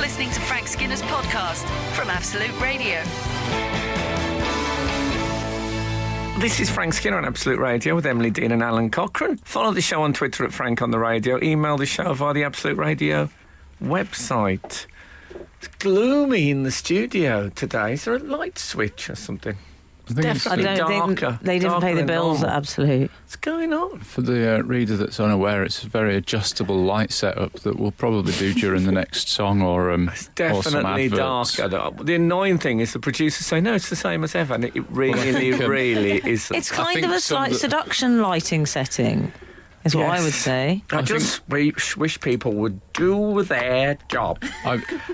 listening to Frank Skinner's podcast from Absolute Radio. This is Frank Skinner on Absolute Radio with Emily Dean and Alan Cochrane. Follow the show on Twitter at Frank on the Radio. Email the show via the Absolute Radio website. It's gloomy in the studio today. Is there a light switch or something? Definitely darker. They didn't pay the bills at Absolute. What's going on? For the reader that's unaware, it's a very adjustable light setup that we'll probably do during the next song or it's definitely or some darker. The annoying thing is the producers say, no, it's the same as ever. And it really is. It's kind of a slight seduction lighting setting, is what I would say. I just wish people would do their job.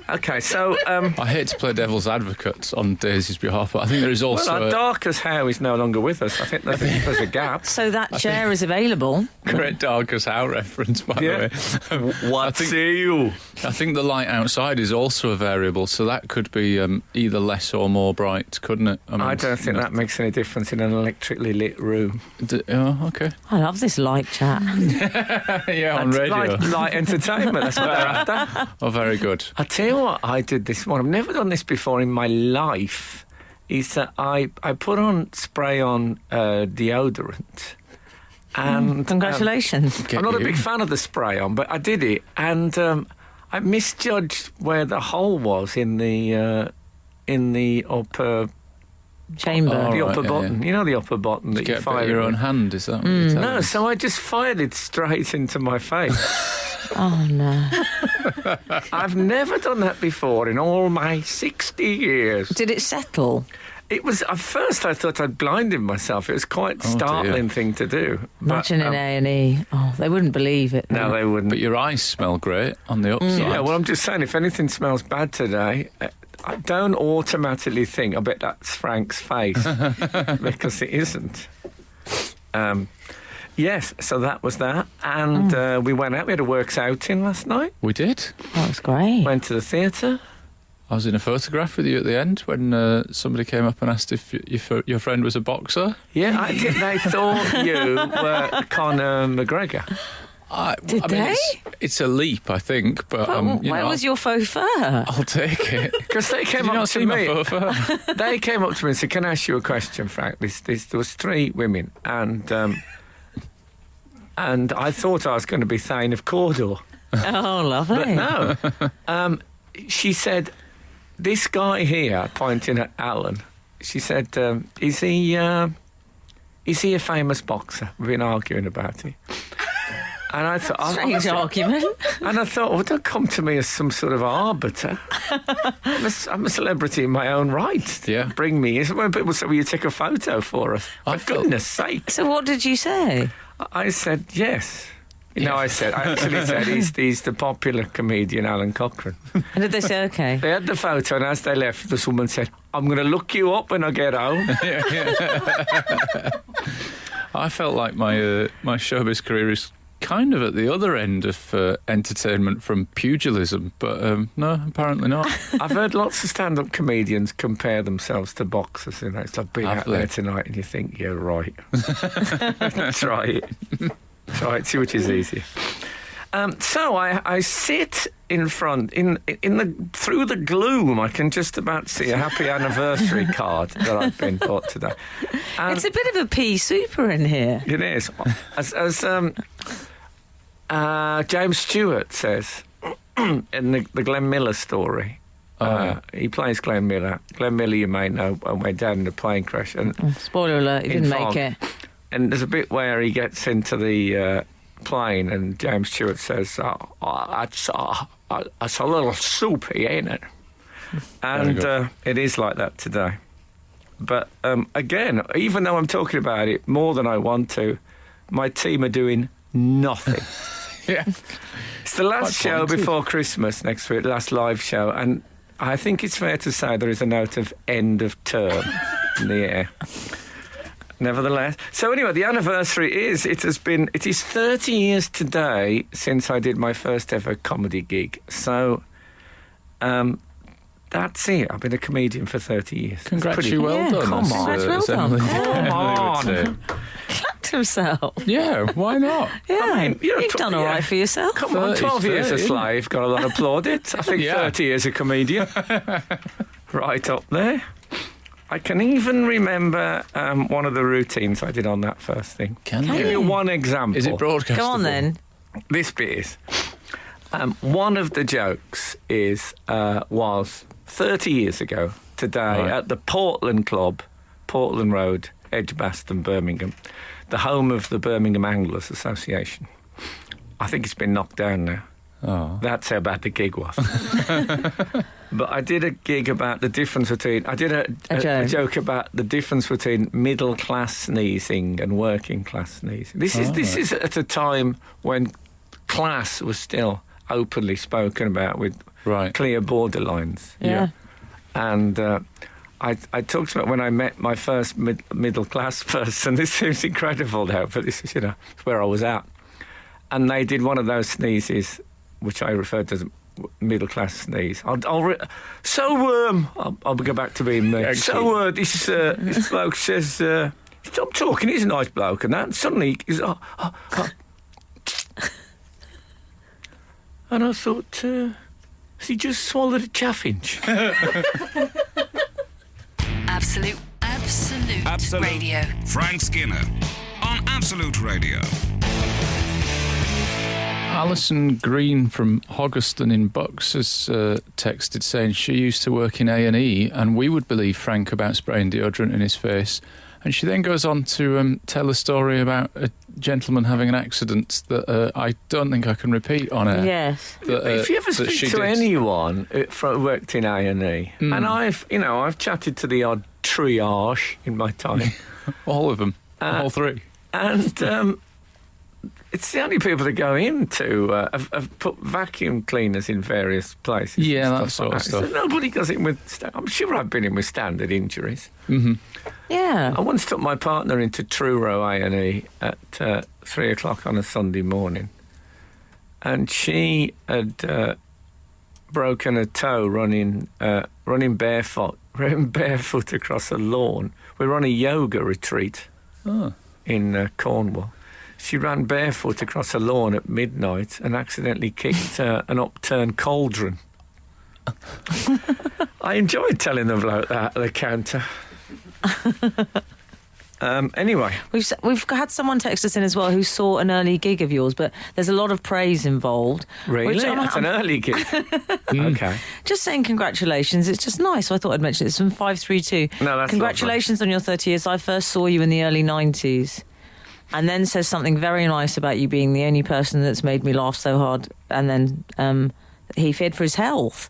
Okay, so... I hate to play devil's advocate on Daisy's behalf, but I think there is also... Well, Darkus Howe is no longer with us. I think there's a gap. So that chair is available. Great Darkus Howe reference, by the way. What say you? I think the light outside is also a variable, so that could be either less or more bright, couldn't it? I don't think that makes any difference in an electrically lit room. Okay. I love this light chat. Yeah, on radio. Light entertainment, that's what they're after. Oh, very good. I'll tell you what I did this morning. I've never done this before in my life, is that I put on spray-on deodorant. And congratulations. I'm not a big fan of the spray-on, but I did it. And I misjudged where the hole was in the upper... chamber. The upper button. Yeah. You know the upper button that you fire your own hand, is that what you're telling No, me? so I just fired it straight into my face. Oh, no. I've never done that before in all my 60 years. Did it settle? It was, at first I thought I'd blinded myself. It was quite a startling thing to do. Imagine in A&E. Oh, they wouldn't believe it. No, they wouldn't. But your eyes smell great on the upside. Yeah, well, I'm just saying, if anything smells bad today... I don't automatically think, I bet that's Frank's face, because it isn't. Yes, so that was that. And we went out, we had a works outing last night. We did. That was great. Went to the theatre. I was in a photograph with you at the end when somebody came up and asked if your friend was a boxer. Yeah, I think they thought you were Conor McGregor. Did they? It's a leap, I think, but where was your faux fur? I'll take it. Because they came Did you up not to see me. my faux fur? They came up to me and said, "Can I ask you a question, Frank?" There was 3 women, and I thought I was going to be Thane of Cawdor. Oh, lovely. But no. She said, "This guy here," pointing at Alan. She said, "Is he a famous boxer?" We've been arguing about it. And I thought, strange argument. And I thought, well, don't come to me as some sort of arbiter. I'm a celebrity in my own right. Yeah. Bring me. When people say, "Will you take a photo for us?" For goodness sake. So what did you say? I said yes. No, I actually said he's the popular comedian Alan Cochrane. And did they say okay? They had the photo, and as they left, this woman said, "I'm going to look you up when I get home." I felt like my showbiz career is kind of at the other end of entertainment from pugilism, but no, apparently not. I've heard lots of stand-up comedians compare themselves to boxers. You know, it's like being out there tonight and you think, "Yeah, right." Try it. Try it. See which is easier. So I sit in front through the gloom. I can just about see a happy anniversary card that I've been bought today. It's a bit of a pea super in here. It is. As James Stewart says in the Glenn Miller story. He plays Glenn Miller. Glenn Miller, you may know, went down in a plane crash. And spoiler alert, he didn't make it. And there's a bit where he gets into the plane and James Stewart says, it's a little soupy, ain't it? And it is like that today. But again, even though I'm talking about it more than I want to, my team are doing nothing. Yeah. It's the last show before Christmas next week, last live show, and I think it's fair to say there is a note of end of term in the air. Nevertheless. So anyway, the anniversary is, it is 30 years today since I did my first ever comedy gig. So that's it. I've been a comedian for 30 years. Well done. Come on. Come on. himself. Yeah, why not? Yeah, I mean, you've done all right for yourself. Come on, 12 years a 30, slave, got a lot of plaudits. I think Yeah. 30 years a comedian. Right up there. I can even remember one of the routines I did on that first thing. Can I'll you? give you one example. Is it broadcastable? Go on then. This bit is. One of the jokes was 30 years ago today Right. at the Portland Club, Portland Road, Edgbaston, Birmingham, the home of the Birmingham Anglers Association. I think it's been knocked down now. Oh. That's how bad the gig was. But I did a gig about the difference between... I did a joke about the difference between middle-class sneezing and working-class sneezing. This is at a time when class was still openly spoken about with Right. clear borderlines. Yeah. And I talked about when I met my first middle-class person. This seems incredible now, but this is, where I was at. And they did one of those sneezes, which I referred to as middle-class sneeze. I'll go back to being me. Excellent. So this bloke says, stop talking, he's a nice bloke, and that. And suddenly he's, and I thought, has he just swallowed a chaffinch? Absolute Radio. Frank Skinner on Absolute Radio. Alison Green from Hoggeston in Bucks has texted saying she used to work in A&E and we would believe Frank about spraying deodorant in his face. And she then goes on to tell a story about a gentleman having an accident that I don't think I can repeat on air. Yes. If you ever speak to anyone who worked in A&E, and I've chatted to the odd triage in my time. All of them. All three. And it's the only people that go into have put vacuum cleaners in various places. Yeah, and that sort of So stuff. nobody does it with... I'm sure I've been in with standard injuries. Mm-hmm. Yeah. I once took my partner into Truro A&E at 3 o'clock on a Sunday morning, and she had broken a toe running barefoot across a lawn. We were on a yoga retreat in Cornwall. She ran barefoot across a lawn at midnight and accidentally kicked an upturned cauldron. I enjoyed telling them like that at the counter. Anyway, We've had someone text us in as well who saw an early gig of yours, but there's a lot of praise involved. really? Which It's an early gig. Okay. Just saying congratulations. It's just nice. So I thought I'd mention it. It's from 532. No, that's congratulations on your 30 years. I first saw you in the early 90s. And then says something very nice about you being the only person that's made me laugh so hard. And then he feared for his health.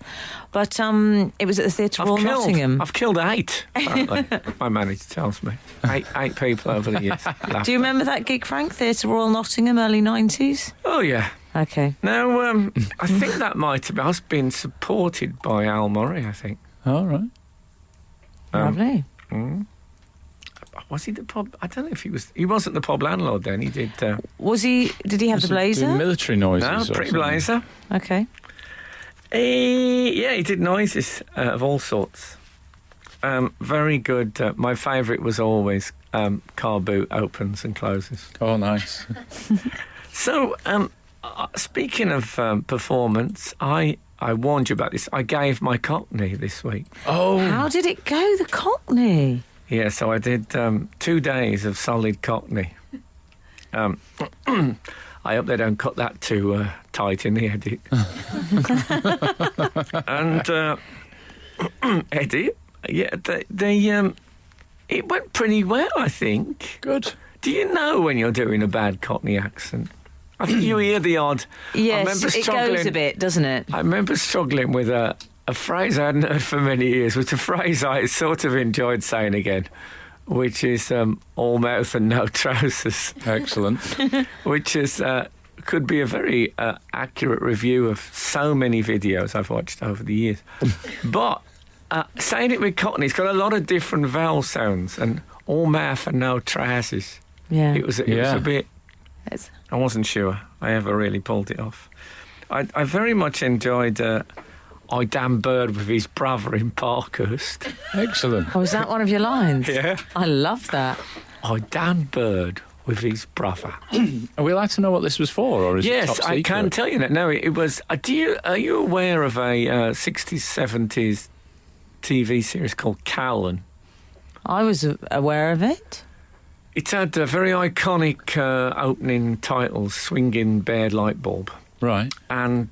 But it was at the Theatre Royal Nottingham. I've killed 8, apparently. My manager tells me. 8 people over the years. Do you remember that gig, Frank? Theatre Royal Nottingham, early 90s? Oh, yeah. Okay. No, I think that might have been supported by Al Murray, I think. All right. Lovely. Was he the pub? I don't know if he was. He wasn't the pub landlord then. He did. Was he? Did he have the blazer? Military noises. No, or pretty something. blazer. Okay. He did noises of all sorts. Very good. My favourite was always car boot opens and closes. Oh, nice. So, speaking of performance, I warned you about this. I gave my Cockney this week. Oh. How did it go, the Cockney? Yeah, so I did 2 days of solid Cockney. I hope they don't cut that too tight in the edit. And edit, yeah, it went pretty well, I think. Good. Do you know when you're doing a bad Cockney accent? I think you hear the odd. Yes, it goes a bit, doesn't it? I remember struggling with a phrase I hadn't heard for many years, which a phrase I sort of enjoyed saying again, which is all mouth and no trousers. Excellent. Which is could be a very accurate review of so many videos I've watched over the years. But saying it with Cockney, it's got a lot of different vowel sounds, and all mouth and no trousers. Yeah. It was a bit... I wasn't sure I ever really pulled it off. I very much enjoyed I damn bird with his brother in Parkhurst. Excellent. Oh, is that one of your lines? Yeah. I love that. I damn bird with his brother. Are we allowed to know what this was for, or is it top Yes, secret? I can tell you that. No, it was. Are you aware of a 60s, 70s TV series called Callan? I was aware of it. It had a very iconic opening title, Swinging Bear Light Bulb. Right. And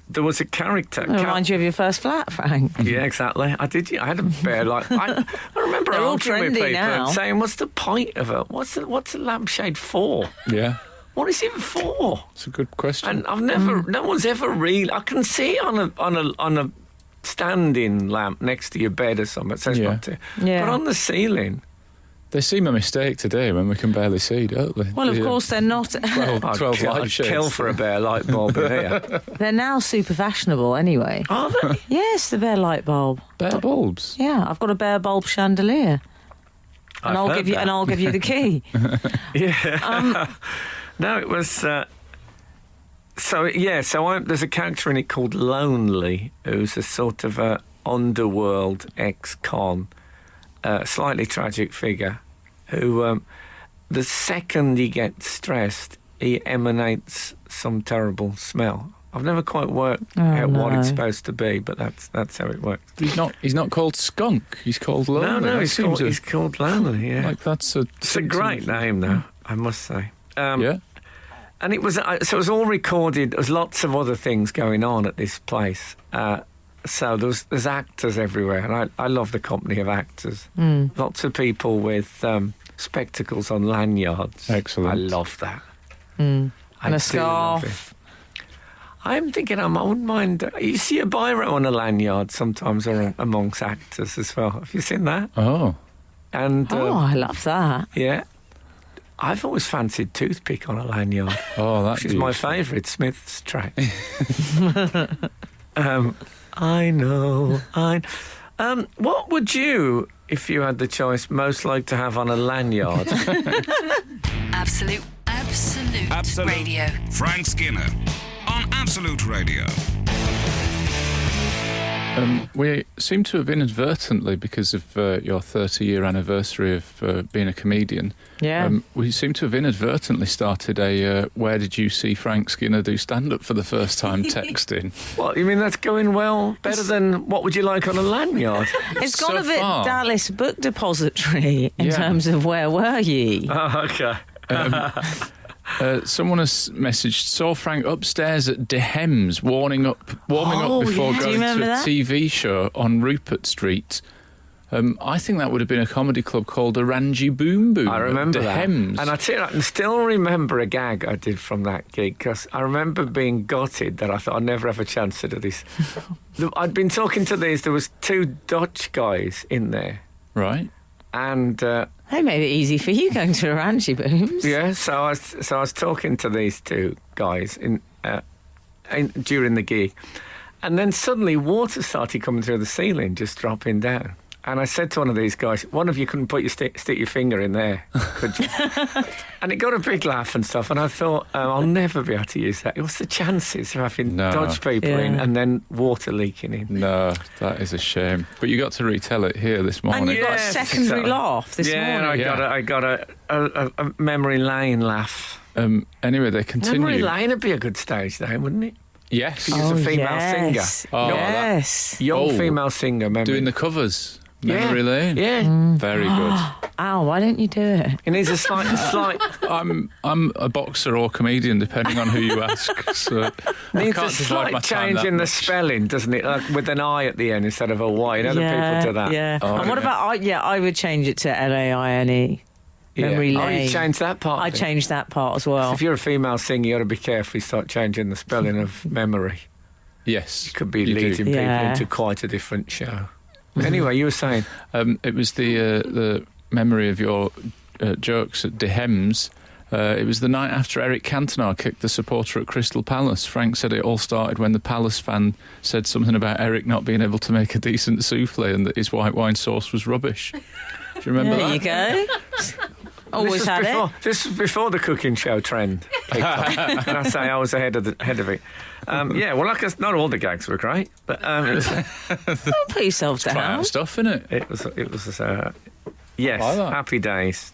there was a character. It reminds you of your first flat, Frank. Yeah, exactly. I did. I had a bear light. I remember They're all arguing with trendy people now. and saying, "What's the point of it? What's a lampshade for? Yeah. What is it for?" It's a good question. And I've never. No one's ever really. I can see it on a standing lamp next to your bed or something. It says Yeah. what to. Yeah. But on the ceiling. They seem a mistake today when we can barely see, don't they? Well, of course, they're not. 12 I'd light shades. kill for a bear light bulb in here. They're now super fashionable anyway. Are they? Yes, the bear light bulb. Bear bulbs. Yeah, I've got a bear bulb chandelier. And I'll give you the key. Yeah. No, it was. There's a character in it called Lonely, who's a sort of a underworld ex-con, slightly tragic figure, who the second he gets stressed, he emanates some terrible smell. I've never quite worked out what it's supposed to be, but that's how it works. He's not called Skunk. He's called Lonely. No, That he's called Lonely. Yeah, like that's a. it's a great name, though. I must say. Yeah. And it was it was all recorded. There was lots of other things going on at this place. So there's actors everywhere, and I love the company of actors. Lots of people with spectacles on lanyards. Excellent. I love that. And I a do love scarf. it. I'm thinking I wouldn't mind. You see a biro on a lanyard sometimes, or amongst actors as well. Have you seen that? Oh. And I love that. yeah. I've always fancied Toothpick on a lanyard. Oh, that's Which is my favourite Smiths track. I know. What would you, if you had the choice, most like to have on a lanyard? Absolute Radio. Frank Skinner on Absolute Radio. We seem to have inadvertently, because of your 30-year anniversary of being a comedian, we seem to have inadvertently started a where did you see Frank Skinner do stand-up for the first time texting. What, you mean that's going well? Better than what would you like on a lanyard? It's So gone a bit far. Dallas Book Depository in Yeah. terms of where were ye? Oh, okay. Someone has messaged, saw Frank upstairs at De Hems warming up before yeah. Do you going to a remember that? TV show on Rupert Street. I think that would have been a comedy club called Orangy Boom Boom. I remember De that. Hems. And I tell you, I can still remember a gag I did from that gig, because I remember being gutted that I thought I'd never have a chance to do this. I'd been talking to there was two Dutch guys in there. Right. And They made it easy for you going to Orangy Booms. yeah, so I was talking to these two guys during the gig, and then suddenly water started coming through the ceiling, just dropping down. And I said to one of these guys, "One of you couldn't put stick your finger in there, could you?" And it got a big laugh and stuff. And I thought, I'll never be able to use that. What's the chances of having No. Dutch people in Yeah. and then water leaking in? No, that is a shame. But you got to retell it here this morning. And you got a Yes, secondary exactly. laugh this Yeah, morning. I got a memory lane laugh. Anyway, they Memory continue. lane would be a good stage name, wouldn't it? Yes. He's a female yes. singer. Oh, yes. Young Oh. female singer, memory. Doing the covers. Yeah. Memory Lane. Yeah. Very good. Ow, why don't you do it? It needs a slight I'm a boxer or comedian, depending on who you ask. So I needs can't a divide my slight time change that in the much. spelling, doesn't it? Like with an I at the end instead of a Y. You know, the people do that. Yeah. Oh, And what yeah. about, I would change it to Laine. Yeah. Memory Oh, you lane. changed that part. I then. changed that part as well. If you're a female singer, you got to be careful. You start changing the spelling of memory. Yes. Could be you do. leading people Yeah. into quite a different show. Anyway, you were saying. It was the memory of your jokes at De Hems. It was the night after Eric Cantona kicked the supporter at Crystal Palace. Frank said it all started when the Palace fan said something about Eric not being able to make a decent souffle and that his white wine sauce was rubbish. Do you remember There that? you go. Always had it. This was before the cooking show trend. And I say I was ahead of it. Yeah, well, not all the gags were great, but Don't put yourself Try down. out stuff, innit? it was yes, Like that. happy days.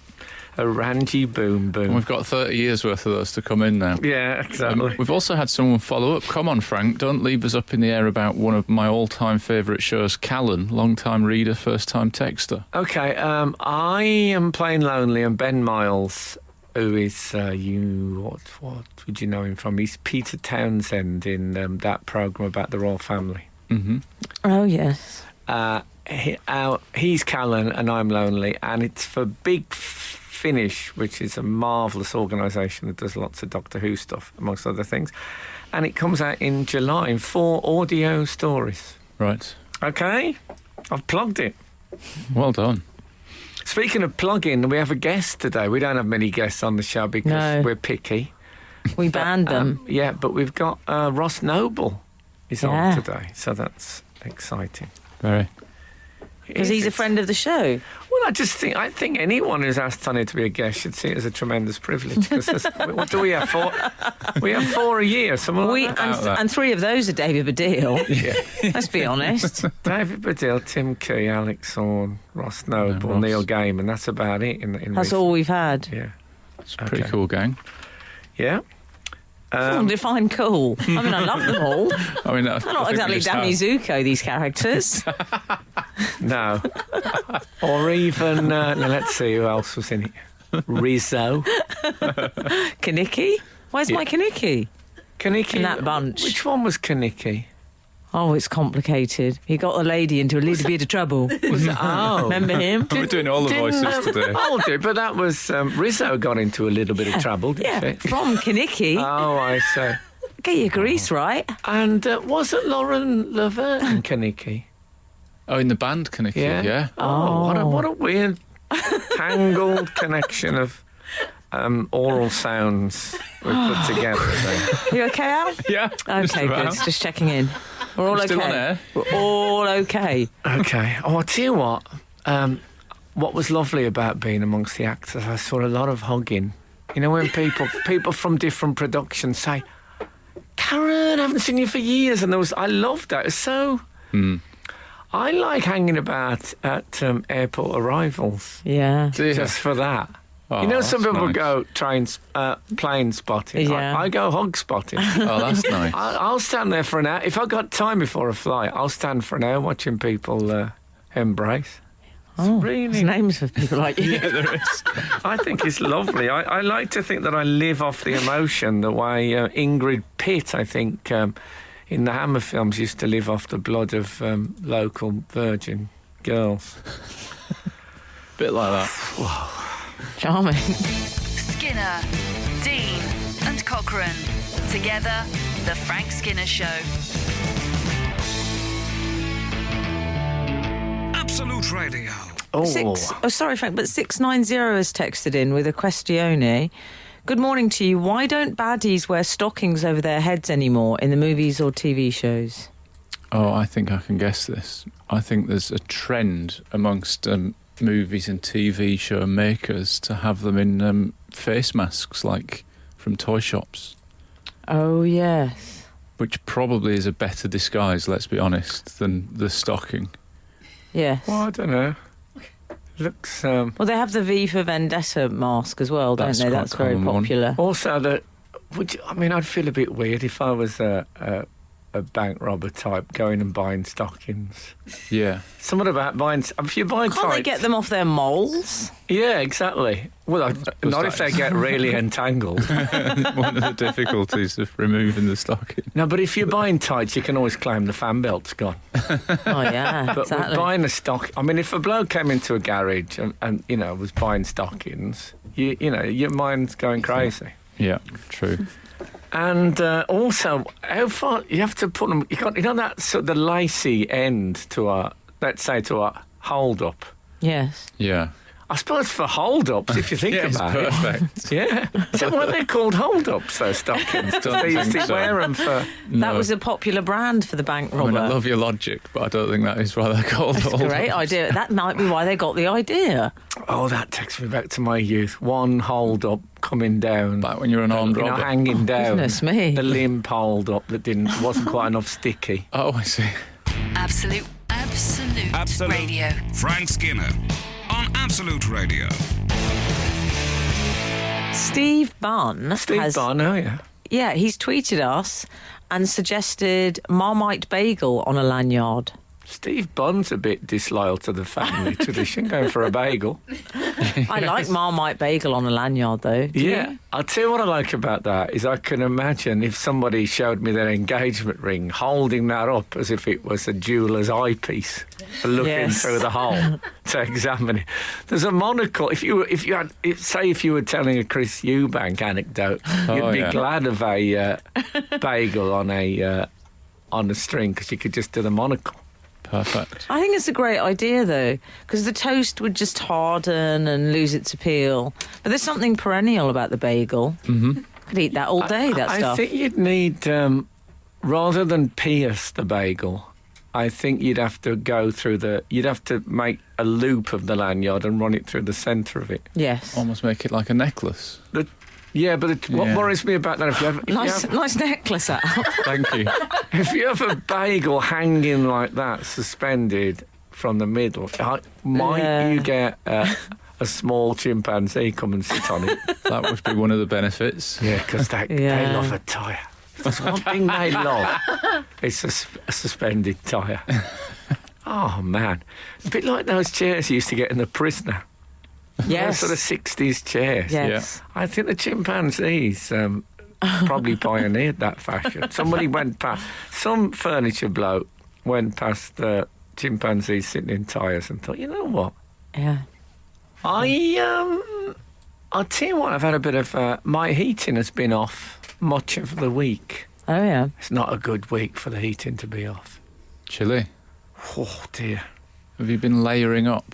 A rangy boom boom. We've got 30 years worth of those to come in now. Yeah, exactly. We've also had someone follow up. Come on, Frank, don't leave us up in the air about one of my all-time favourite shows, Callan, long-time reader, first-time texter. Okay, I am Plain Lonely, and Ben Miles, who is, what would you know him from? He's Peter Townsend in that programme about the royal family. Mm-hmm. Oh, yes. He's Callan and I'm Lonely, and it's for Big Finish, which is a marvellous organisation that does lots of Doctor Who stuff, amongst other things. And it comes out in July in 4 audio stories. Right. Okay, I've plugged it. Well done. Speaking of plugging, we have a guest today. We don't have many guests on the show because we're picky. We banned them. Yeah, but we've got Ross Noble is on today, so that's exciting. Very. Because he's a friend of the show. Well, I think anyone who's asked Tony to be a guest should see it as a tremendous privilege. Because what do we have? 4? We have 4 a year. And 3 of those are David Baddiel. Yeah. Let's be honest. David Baddiel, Tim Key, Alex Horn, Ross Noble, Neil Gaiman. That's about it. That's all we've had. Yeah. It's a pretty cool gang. Yeah. Define cool. I mean, I love them all. I mean, they're not exactly Danny Zuko, these characters. No. Or even, let's see who else was in it. Rizzo. Kaniki? Where's my Kaniki? Kaniki. In that bunch. Which one was Kaniki? Oh, it's complicated. He got a lady into a little bit of trouble. Remember him? We're doing all the voices today. I'll do, but that was Rizzo got into a little bit of trouble, didn't she? From Kaniki. Oh, I see. Get your grease right. And wasn't Lauren Laverne in Kaniki? Oh, in the band Kaniki, yeah. Oh, what a weird, tangled connection of oral sounds we put together there. You okay, Al? Yeah. Okay, good. Just checking in. We're all okay. Still on air? We're all okay. Okay. Oh, I'll tell you what. What was lovely about being amongst the actors, I saw a lot of hugging. You know, when people from different productions say, Karen, I haven't seen you for years. And I loved that. It's so... I like hanging about at airport arrivals. Yeah. Just for that. Oh, you know, some people nice. go plane spotting. Yeah. I go hog spotting. Oh, that's nice. I'll stand there for an hour. If I've got time before a flight, I'll stand for an hour watching people embrace. There's names for people like you. Yeah, there is. I think it's lovely. I like to think that I live off the emotion the way Ingrid Pitt, I think, in the Hammer films used to live off the blood of local virgin girls. Bit like that. Whoa. Charming. Skinner, Dean and Cochrane. Together, The Frank Skinner Show. Absolute Radio. Sorry, Frank, but 690 has texted in with a questione. Good morning to you. Why don't baddies wear stockings over their heads anymore in the movies or TV shows? Oh, I think I can guess this. I think there's a trend amongst movies and TV show makers to have them in face masks, like from toy shops. Oh, yes. Which probably is a better disguise, let's be honest, than the stocking. Yes. Well, I don't know. Looks. Well, they have the V for Vendetta mask as well, don't they? That's very popular. Also, I'd feel a bit weird if I was a bank robber type going and buying stockings. Yeah. Something about buying... If you buy Can't they get them off their moles? Yeah, exactly. Well, not if they get really entangled. One of the difficulties of removing the stocking. No, but if you're buying tights, you can always claim the fan belt's gone. Oh, yeah, but exactly. Buying a stock... I mean, if a bloke came into a garage and was buying stockings, your mind's going crazy. Yeah, true. And also, how far you have to put them? That sort of the lacy end to a hold up. Yes. Yeah. I suppose for hold ups, if you think about it. Perfect. Yeah. Is that why they're called hold ups? Those stockings. They used to wear them for. That was a popular brand for the bank robber. I mean, I love your logic, but I don't think that is why they're called hold ups. Great idea. That might be why they got the idea. Oh, that takes me back to my youth. One hold up coming down. Back when you were an armed robber. Hanging down. Goodness me. The limp hold up that wasn't quite enough sticky. Oh, I see. Absolute Radio. Frank Skinner on Absolute Radio. Steve Bunn. Steve Bunn, oh yeah. Yeah, he's tweeted us and suggested Marmite bagel on a lanyard. Steve Bunn's a bit disloyal to the family tradition, going for a bagel. I like Marmite bagel on a lanyard, though. Do you? I'll tell you what I like about that is I can imagine if somebody showed me their engagement ring, holding that up as if it was a jeweller's eyepiece, looking through the hole to examine it. There's a monocle. If you were telling a Chris Eubank anecdote, you'd be glad of a bagel on a string because you could just do the monocle. Perfect. I think it's a great idea, though, because the toast would just harden and lose its appeal. But there's something perennial about the bagel. Mm-hmm. Could eat that all day, that stuff. I think you'd need, rather than pierce the bagel, I think you'd have to you'd have to make a loop of the lanyard and run it through the centre of it. Yes. Almost make it like a necklace. What worries me about that, if you have... Nice necklace, Al. Thank you. If you have a bagel hanging like that, suspended from the middle, you get a small chimpanzee come and sit on it? That would be one of the benefits. Yeah, because they love a tyre. There's one thing they love. It's a suspended tyre. Oh, man. A bit like those chairs you used to get in The Prisoner. Yes. Those sort of 60s chairs. Yes. I think the chimpanzees probably pioneered that fashion. Somebody went past, some furniture bloke went past the chimpanzees sitting in tyres and thought, you know what? Yeah. I'll tell you what, I've had a bit of... my heating has been off much of the week. Oh, yeah. It's not a good week for the heating to be off. Chilly. Oh, dear. Have you been layering up?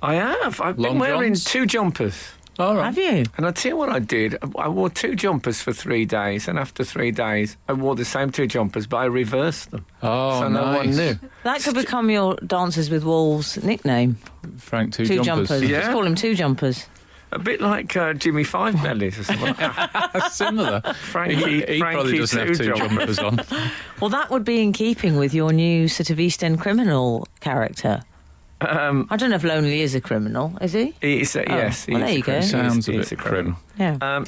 I have. I've Long been wearing johns? 2 jumpers. All right. Have you? And I'll tell you what I did. I wore 2 jumpers for 3 days, and after 3 days, I wore the same 2 jumpers, but I reversed them. Oh, so nice. no one knew. That could become your Dances with Wolves nickname. Frank, 2 Two jumpers. Yeah. Just call him 2 jumpers. A bit like Jimmy Five Bellies or something like that. Similar. Frankie probably doesn't have 2 jumpers on. Well, that would be in keeping with your new sort of East End criminal character. I don't know if Lonely is a criminal, is he? Yes, well, there you go. Sounds He's a bit criminal. Yeah.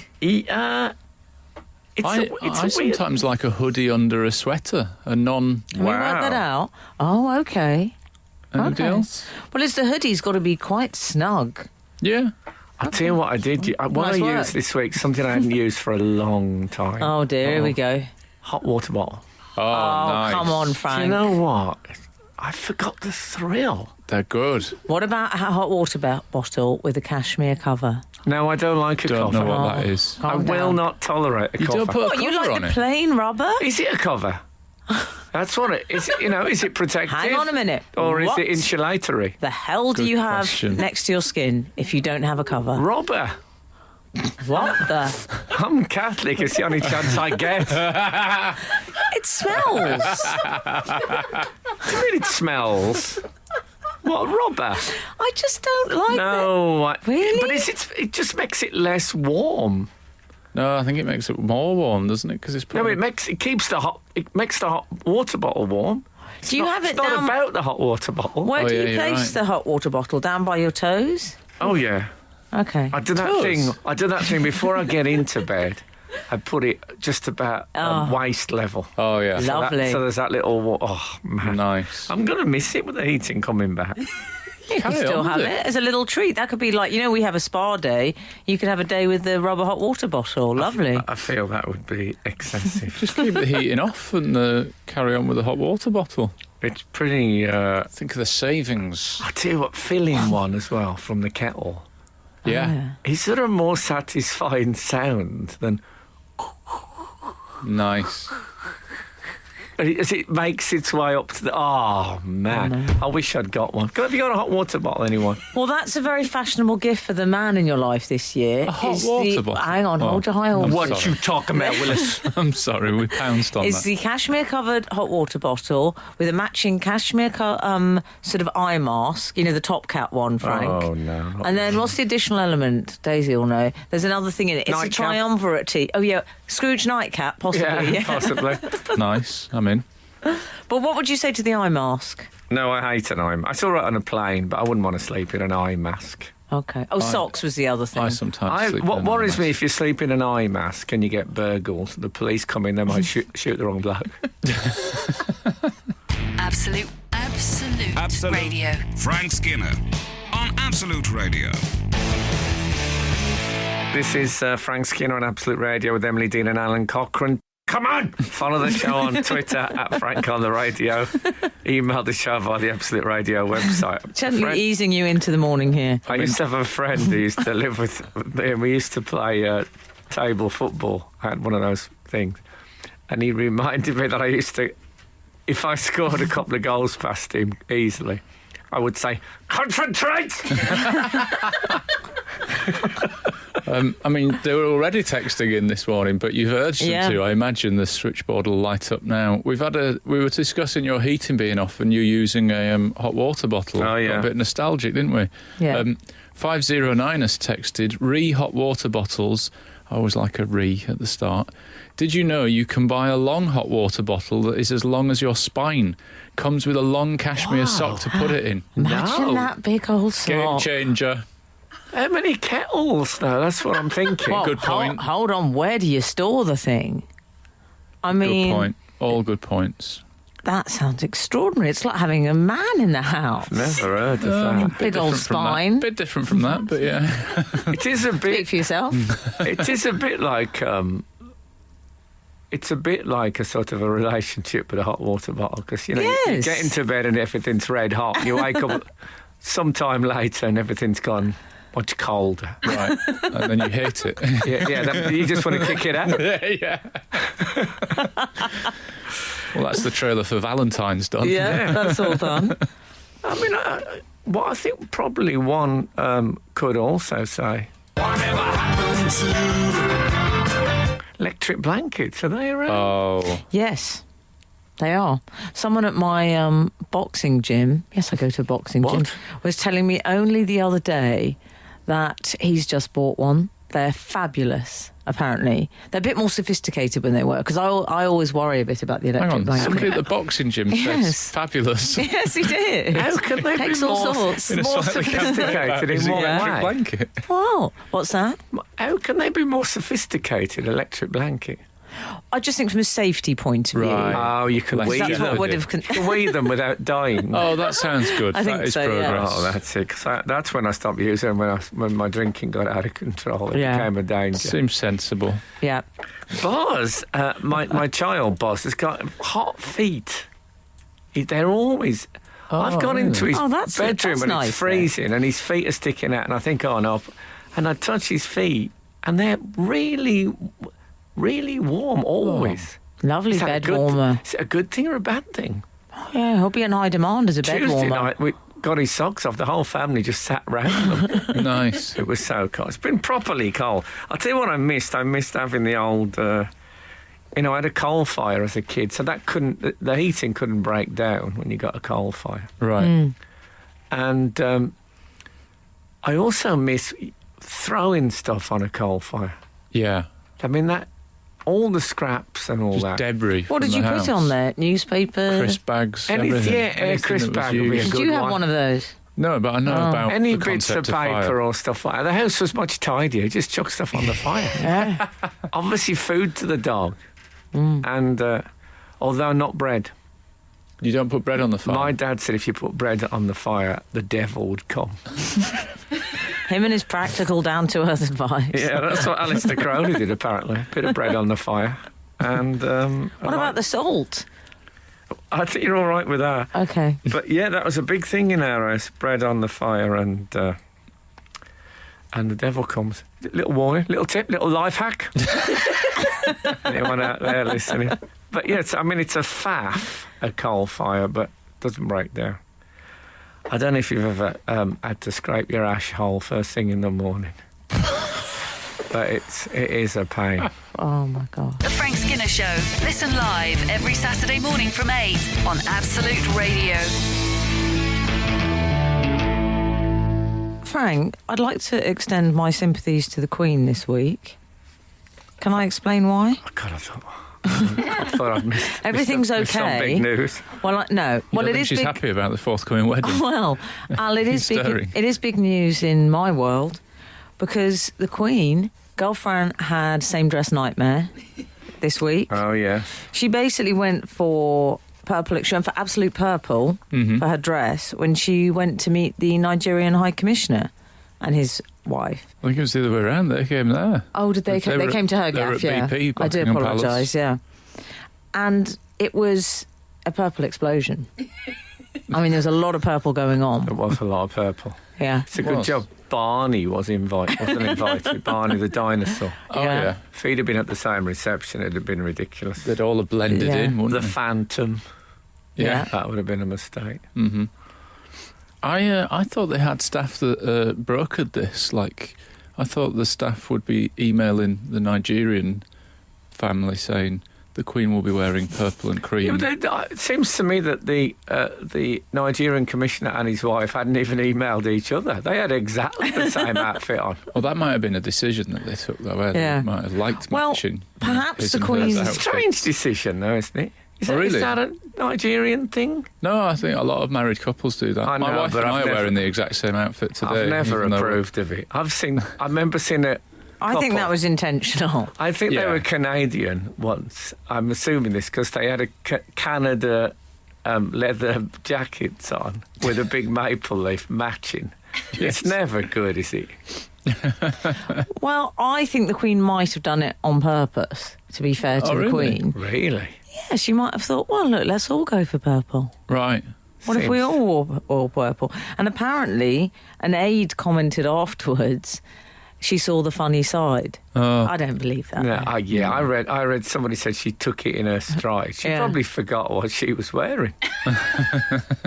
I sometimes like a hoodie under a sweater, a non... Can we work that out? Oh, okay. Anybody else? Well, it's the hoodie's got to be quite snug. Yeah. I'll tell you what I did. What Nice I work. used this week, something I hadn't used for a long time. Oh, dear, here we go. Hot water bottle. Oh, Oh, nice. come on, Frank. Do you know what? I forgot the thrill. They're good. What about a hot water bottle with a cashmere cover? No, I don't like a Don't cover. know what that is. I Calm will down. not tolerate a You cover. don't put a What, you cover like on the it? plain rubber? Is it a cover? That's what it is. Is it protective? Hang on a minute. Or What is it insulatory? The hell do Good you have question. next to your skin if you don't have a cover? Rubber. What the? I'm Catholic. It's the only chance I get. It smells. I mean, it smells. What, rubber? I just don't like No. Really? But it just makes it less warm. No, I think it makes it more warm, doesn't it? Because it's No, probably... it makes the hot water bottle warm. Do you have it It's not down? about the hot water bottle. Where do yeah, you you're place right. the hot water bottle? Down by your toes? Oh yeah. Okay. I do that Toes? thing before I get into bed. I put it just about waist level. Oh, yeah. Lovely. So there's that little... Oh, man. Nice. I'm going to miss it with the heating coming back. You can Carry still on have with it it. as a little treat. That could be like, we have a spa day. You could have a day with the rubber hot water bottle. Lovely. I feel that would be excessive. Just keep the heating off and carry on with the hot water bottle. It's pretty... Think of the savings. I'll tell you what, filling one as well from the kettle. Yeah. Is there a more satisfying sound than... Nice. As it makes its way up to the... Oh, man. I wish I'd got one. Have you got a hot water bottle, anyone? Well, that's a very fashionable gift for the man in your life this year. A hot is water bottle? Hang on, Oh, hold your high horse. What sorry. you talking about, Willis? I'm sorry, we pounced on It's that. the cashmere-covered hot water bottle with a matching cashmere sort of eye mask. The Top Cat one, Frank. Oh, no. And then what's the additional element? Daisy will know. There's another thing in it. It's a Nightcap. triumvirate tea. Oh, yeah. Scrooge nightcap, possibly. Yeah, possibly. Nice, I'm in. But what would you say to the eye mask? No, I hate an eye mask. It's all right on a plane, but I wouldn't want to sleep in an eye mask. Okay. Oh, socks was the other thing. I sometimes sleep What in an eye worries me, mask. if you sleep in an eye mask and you get burgled, the police come in, they might shoot the wrong bloke. Absolute Radio. Frank Skinner on Absolute Radio. This is Frank Skinner on Absolute Radio with Emily Dean and Alan Cochrane. Come on! Follow the show on Twitter at Frank on the Radio. Email the show via the Absolute Radio website. Gently easing you into the morning here. I used to have a friend who used to live with me, and we used to play table football. I had one of those things. And he reminded me that I used to, if I scored a couple of goals past him easily, I would say, concentrate! I mean, they were already texting in this morning, but you've urged them to. I imagine the switchboard will light up now. We were discussing your heating being off and you using a hot water bottle. Oh, yeah. Got a bit nostalgic, didn't we? Yeah. 509 has texted, hot water bottles. I always like a at the start. Did you know you can buy a long hot water bottle that is as long as your spine? Comes with a long cashmere sock to put it in. Imagine that big old Game sock. changer. How many kettles, though? That's what I'm thinking. Well, Good point. Hold on, where do you store the thing? I mean, Good point. All good points. that sounds extraordinary. It's like having a man in the house. Never heard of that. Big old Different from that. spine. Bit different from that, but yeah. It is a Speak bit. for yourself. It is a bit like. It's a bit like a sort of a relationship with a hot water bottle, because you Yes. get into bed and everything's red hot. You wake up sometime later and everything's gone much colder. Right. And then you hate it. You just want to kick it out. yeah. Well, that's the trailer for Valentine's done. Yeah, that's all done. I mean, what I think probably one could also say. Whatever happened to electric blankets? Are they around? Oh. Yes, they are. Someone at my boxing gym, yes, I go to a boxing gym, was telling me only the other day that he's just bought one. They're fabulous, apparently. They're a bit more sophisticated when they work, because I always worry a bit about the Hang electric on, blanket. somebody at the boxing gym says Yes. fabulous. Yes, he did. How can they be Takes all more, sorts. In a more slightly sophisticated Is in it what electric way? blanket? Wow, what's that? How can they be more sophisticated, electric blanket? I just think from a safety point of view. Right. Oh, you can That's weed That's Yeah. what them. would have... You can weed them without dying. Oh, that sounds good. I think That is so, yeah. progress. Oh, that's it. 'Cause that's when I stopped using them, when my drinking got out of control. It Yeah. became a danger. Seems sensible. Yeah. Boz, my child Boz, has got hot feet. They're always. I've gone into his Oh, that's- bedroom that's and nice, it's freezing, and his feet are sticking out, and I think, oh no, and I touch his feet, and they're really, really warm always. Lovely Is that a bed good- warmer. Is it a good thing or a bad thing? Oh, yeah, he'll be in high demand as a bed Tuesday warmer. night, we got his socks off. The whole family just sat round them. Nice. It was so cold. It's been properly cold. I'll tell you what I missed. I missed having the old. I had a coal fire as a kid, so that the heating couldn't break down when you got a coal fire. Right. And I also miss throwing stuff on a coal fire. Yeah. I mean, all the scraps and all Just that. debris. What from did you the put house. on there? Newspaper? Crisp bags. Anything, everything. yeah, Anything crisp that was bag would be a used. Did good you have one. one of those? No, but I know about Any the bits of concept paper fire. or stuff like that. The house was much tidier. Just chuck stuff on the fire. Yeah. Obviously, food to the dog. And although not bread. You don't put bread on the fire. My dad said if you put bread on the fire, the devil would come. Him and his practical, down-to-earth advice. Yeah, that's what Alistair Crowley did, apparently. Bit of bread on the fire. And What about the salt? I think you're all right with that. Okay. But yeah, that was a big thing in our house. Bread on the fire and the devil comes. Little warning, little tip, little life hack. Anyone out there listening? But yeah, it's a faff, a coal fire, but it doesn't break down. I don't know if you've ever had to scrape your ash hole first thing in the morning. But it is a pain. Oh, my God. The Frank Skinner Show. Listen live every Saturday morning from 8 on Absolute Radio. Frank, I'd like to extend my sympathies to the Queen this week. Can I explain why? Oh, God, I thought, I thought I'd missed Everything's missed some okay. big news. Well, no. You Well, don't it think is she's big. happy about the forthcoming wedding. Well, Al, it is big. Stirring. It is big news in my world because the Queen, girlfriend, had same dress nightmare this week. Oh, yeah. She basically went for purple. She went for absolute purple for her dress when she went to meet the Nigerian High Commissioner and his wife. I think it was the other way around. They came there. Oh, did they? They came to her they were gaff. at Yeah, BP, I do Buckingham apologise. Palace. Yeah, and it was a purple explosion. I mean, there was a lot of purple going on. There was a lot of purple. Yeah, It's a good job Barney wasn't invited. Barney the dinosaur. Oh, Yeah. yeah. If he'd have been at the same reception, it'd have been ridiculous. They'd all have blended Yeah. in, wouldn't The they? Phantom. Yeah. That would have been a mistake. Mm-hmm. I thought they had staff that brokered this. Like, I thought the staff would be emailing the Nigerian family saying the Queen will be wearing purple and cream. Yeah, but it seems to me that the Nigerian commissioner and his wife hadn't even emailed each other. They had exactly the same outfit on. Well, that might have been a decision that they took, though. Yeah. They might have liked Well, matching. perhaps his the and hers Queen's- outfits. Strange decision, though, isn't it? Is Oh, that, is really? that a Nigerian thing? No, I think a lot of married couples do that. I My know, wife but and I've I are never- wearing the exact same outfit today. I've never even though approved of it. I remember seeing it. I think that was intentional. I think they Yeah. were Canadian once. I'm assuming this because they had a Canada leather jackets on with a big maple leaf matching. It's never good, is it? Well, I think the Queen might have done it on purpose, to be fair to Oh, the really? Queen. Really? Yeah, she might have thought, well, look, let's all go for purple. Right. What if we Seems- all wore purple? And apparently, an aide commented afterwards, she saw the funny side. Oh. I don't believe that. No, though. I read somebody said she took it in her stride. She Yeah. probably forgot what she was wearing.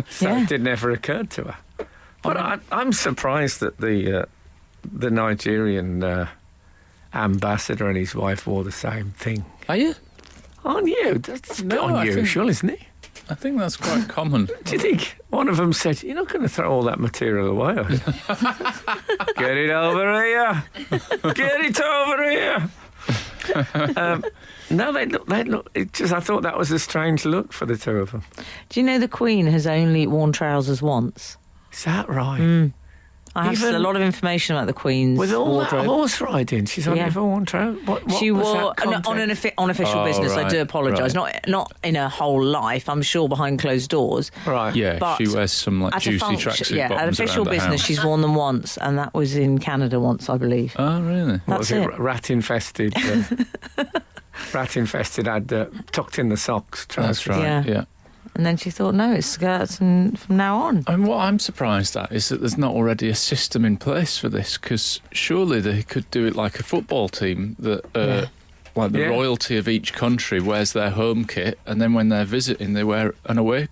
So Yeah. it did never occur to her. But I'm surprised that the Nigerian ambassador and his wife wore the same thing. Are you? On you? That's a bit No, I think- unusual, isn't it? I think that's quite common. Do you think one of them said, "You're not going to throw all that material away, are you?" Get it over here. Get it over here. No, they look. It just, I thought that was a strange look for the two of them. Do you know the Queen has only worn trousers once? Is that right? I have Even a lot of information about the Queen's With all wardrobe. that horse riding, she's only Yeah. ever worn trousers. What She was wore that on context? official Oh, business. I right, do apologise. right. Not in her whole life. I'm sure behind closed doors. Right. Yeah, But she wears some like At a juicy function, tracksuit yeah, at bottoms official around the business, house. she's worn them once, and that was in Canada once, I believe. Oh, really? What was That's it? it. Rat infested. Rat infested had tucked in the socks trousers. That's right. Yeah. Yeah. And then she thought, no, it's skirts, and from now on. And what I'm surprised at is that there's not already a system in place for this, because surely they could do it like a football team that, like the Yeah. royalty of each country wears their home kit, and then when they're visiting, they wear an away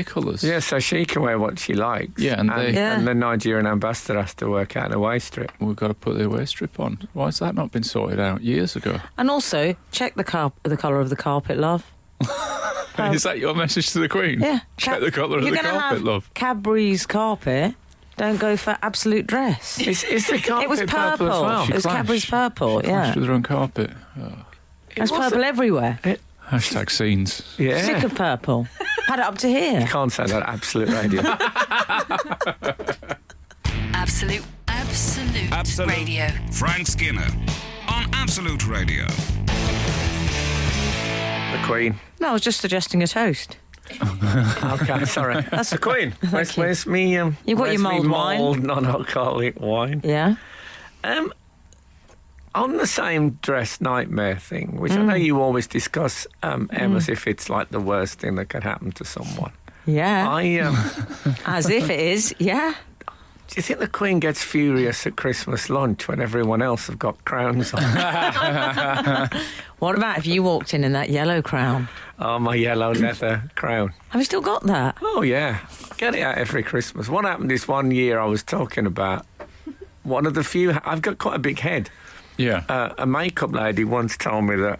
colours. Yeah, so she can wear what she likes. Yeah, and they- Yeah. and the Nigerian ambassador has to work out a away strip. We've got to put the away strip on. Why has that not been sorted out years ago? And also, check the colour of the carpet, love. Is that your message to the Queen? Yeah. Check the colour of You're the gonna carpet, have love. Cadbury's carpet. Don't go for absolute dress. Is the carpet It was purple. as well? It was Clashed. Cadbury's purple, She yeah. clashed with her own carpet. Oh. There's wasn't- purple everywhere. Hashtag scenes. Yeah. Sick of purple. Had it up to here. Can't say that absolute radio. Absolute Radio. Frank Skinner on Absolute Radio. The Queen. No, I was just suggesting a toast. Okay, sorry. That's the Queen. Where's me? You've got where's your me mulled wine. mulled non-alcoholic wine. Yeah. On the same dress nightmare thing, which I know you always discuss, Em, as if it's like the worst thing that could happen to someone. Yeah. I As if it is. Yeah. Do you think the Queen gets furious at Christmas lunch when everyone else have got crowns on? What about if you walked in that yellow crown? Oh, my yellow leather crown. Have you still got that? Oh, yeah. I get it out every Christmas. What happened this one year I was talking about, one of the few... I've got quite a big head. Yeah. A makeup lady once told me that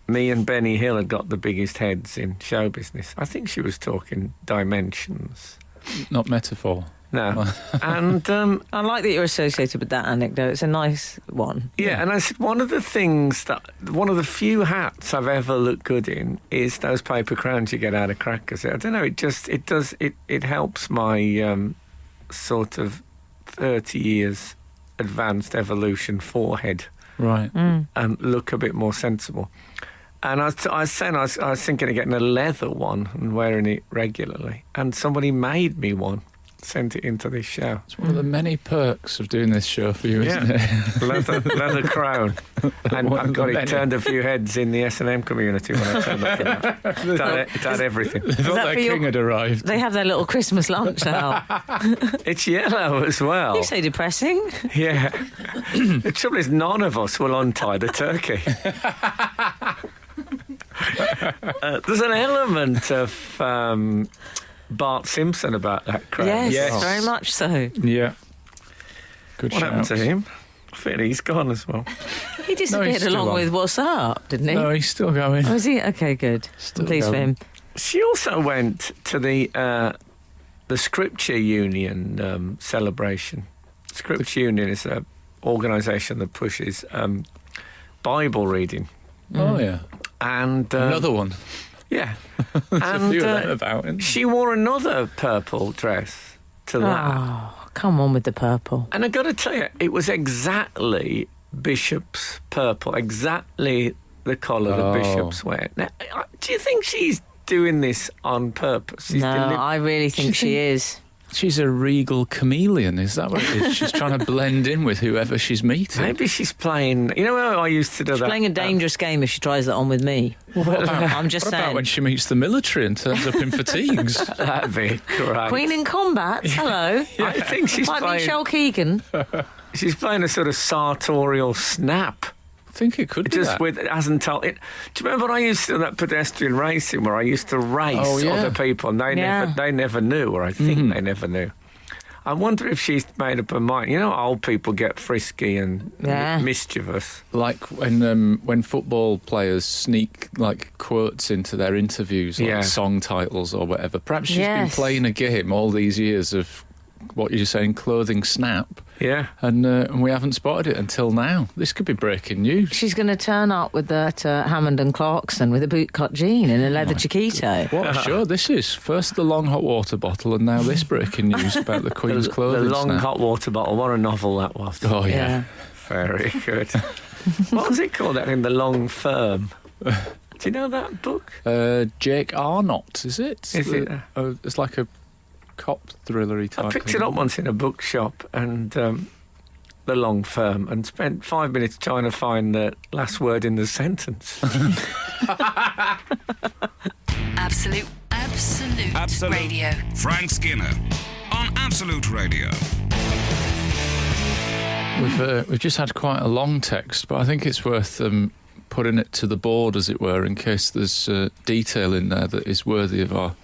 me and Benny Hill had got the biggest heads in show business. I think she was talking dimensions. Not metaphor. No. And I like that you're associated with that anecdote. It's a nice one. yeah, and I said one of the few hats I've ever looked good in is those paper crowns you get out of Crackers. I don't know. It helps my sort of 30 years advanced evolution forehead. Right. Look a bit more sensible. And I was thinking of getting a leather one and wearing it regularly. And somebody made me one, sent it into this show. It's one of the many perks of doing this show for you, isn't it? leather crown. And I've got it turned a few heads in the S&M community when I turned up for that. It had everything. They thought their king had arrived. They have their little Christmas lunch now. It's yellow as well. You say depressing. Yeah. The trouble is none of us will untie the turkey. There's an element of Bart Simpson about that crown. Yes, very much so. Yeah. Good What happened to him? I feel he's gone as well. He disappeared still along on. with What's Up, didn't he? No, he's still going. Oh, is he? Okay, good. Still Pleased for going. him. She also went to the Scripture Union celebration. Scripture Union is an organisation that pushes Bible reading. Oh, yeah. And Another one. yeah. There's a few of And them about. Isn't there? she wore another purple dress to that. Oh, come on with the purple. And I've got to tell you, it was exactly Bishop's purple, exactly the colour that Bishop's wear. Now, do you think she's doing this on purpose? No, I really think she is. She's a regal chameleon, is that what it is? She's trying to blend in with whoever she's meeting. Maybe she's playing. You know how I used to do She's that? playing a dangerous game if she tries that on with me. I'm just What about saying. when she meets the military and turns up in fatigues? That'd be great. Queen in Combat, hello. I think she's Like playing. Michelle Keegan. She's playing a sort of sartorial snap. I think it could be Just that. with it hasn't told it. Do you remember when I used to do that pedestrian racing where I used to race Oh, yeah. other people and they never knew, or I think they never knew. I wonder if she's made up her mind. You know, old people get frisky and mischievous. Like when football players sneak like quotes into their interviews, like song titles or whatever. Perhaps she's been playing a game all these years of what you're saying, clothing snap. Yeah. And we haven't spotted it until now. This could be breaking news. She's going to turn up with that Hammond and Clarkson with a bootcut jean and a leather chiquito. What a show this is. First the long hot water bottle and now this breaking news about the Queen's clothing The long snap. hot water bottle. What a novel that was. Oh, yeah. Very good. What was it called? That in The Long Firm. Do you know that book? Jake Arnott, is it? Is it? It's like a cop thrillery type I picked thing. it up once in a bookshop and The Long Firm and spent 5 minutes trying to find the last word in the sentence. Absolute Radio. Frank Skinner on Absolute Radio. We've just had quite a long text, but I think it's worth putting it to the board, as it were, in case there's detail in there that is worthy of our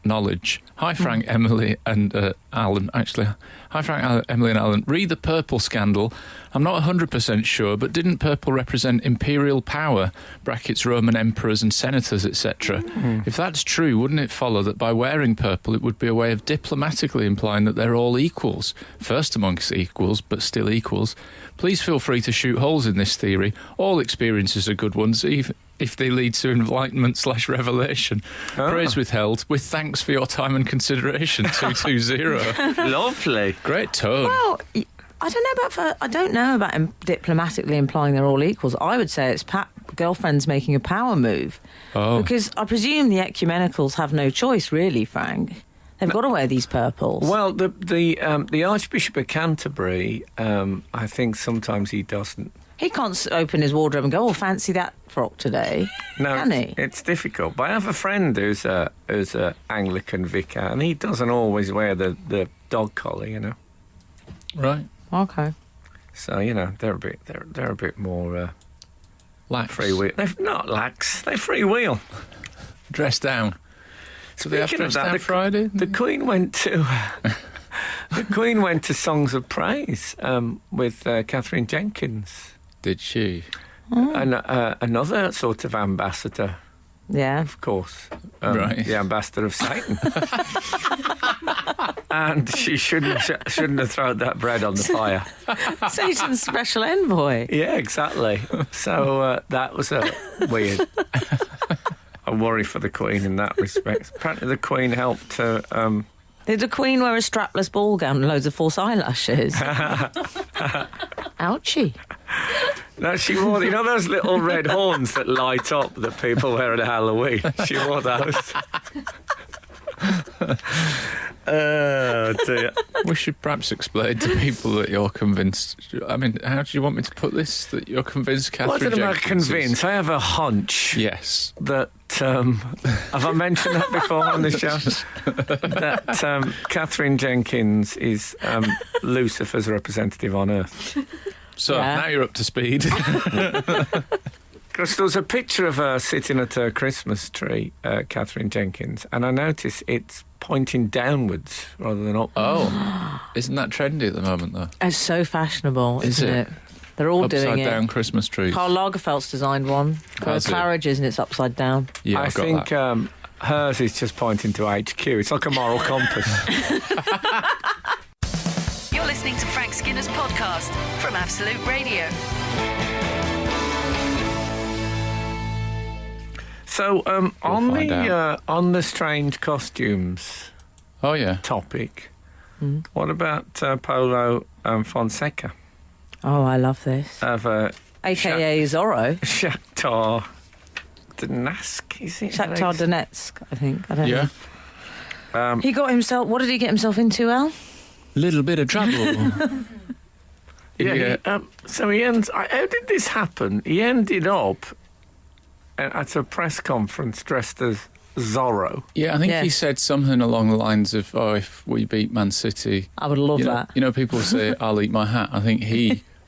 knowledge. Hi, Frank, Emily and Alan. Actually, hi, Frank, Emily and Alan. Read the purple scandal. I'm not 100% sure, but didn't purple represent imperial power, brackets Roman emperors and senators, etc.? If that's true, wouldn't it follow that by wearing purple it would be a way of diplomatically implying that they're all equals? First amongst equals, but still equals. Please feel free to shoot holes in this theory. All experiences are good ones, even if they lead to enlightenment/revelation. Praise withheld, with thanks for your time and consideration, 220. Lovely. Great tone. Well, I don't know about diplomatically implying they're all equals. I would say it's girlfriends making a power move. Oh. Because I presume the ecumenicals have no choice, really, Frank. They've got to wear these purples. Well, the Archbishop of Canterbury, I think sometimes he doesn't. He can't open his wardrobe and go, oh, fancy that frock today. No, can he? It's difficult. But I have a friend who's a Anglican vicar, and he doesn't always wear the dog collar, you know. Right. Okay. So they're a bit more Lax. freewheel. They're not lax. They freewheel. Dress down. So they have Speaking of dress that, down Friday? The Queen went to Songs of Praise with Catherine Jenkins. Did she? And another sort of ambassador Yeah. of course, Right. the ambassador of Satan. And she shouldn't have thrown that bread on the fire. Satan's special envoy. Yeah, exactly. So that was weird. I worry for the Queen in that respect. Apparently the Queen helped to... Did the Queen wear a strapless ball gown and loads of false eyelashes? Ouchie. No, she wore, you know those little red horns that light up that people wear at Halloween? She wore those. Oh, dear. We should perhaps explain to people that you're convinced. I mean, how do you want me to put this? That you're convinced Catherine What did I Jenkins is- convince? I have a hunch Yes. that... have I mentioned that before on the show? That Catherine Jenkins is Lucifer's representative on Earth. So Yeah. now you're up to speed. Because there was a picture of her sitting at her Christmas tree, Catherine Jenkins, and I noticed it's pointing downwards rather than up. Oh, isn't that trendy at the moment, though? It's so fashionable, Is isn't it? it? They're all doing Upside it. down Christmas trees. Karl Lagerfeld's designed one. Has it? Claridge's and it's upside down. Yeah, I I've got think that. hers is just pointing to HQ. It's like a moral compass. You're listening to Frank Skinner's podcast from Absolute Radio. So find out. on the strange costumes Oh yeah. topic, what about Polo Fonseca Oh, I love this. of AKA Zorro. Shakhtar Donetsk? Is it? Shakhtar Donetsk, I think. I don't Yeah. know. He got himself... What did he get himself into, Al? Little bit of trouble. Yeah. So he ends. How did this happen? He ended up at a press conference dressed as Zorro. Yeah, I think Yeah. he said something along the lines of, "Oh, if we beat Man City, I would love you know, that. you know, people say I'll eat my hat." I think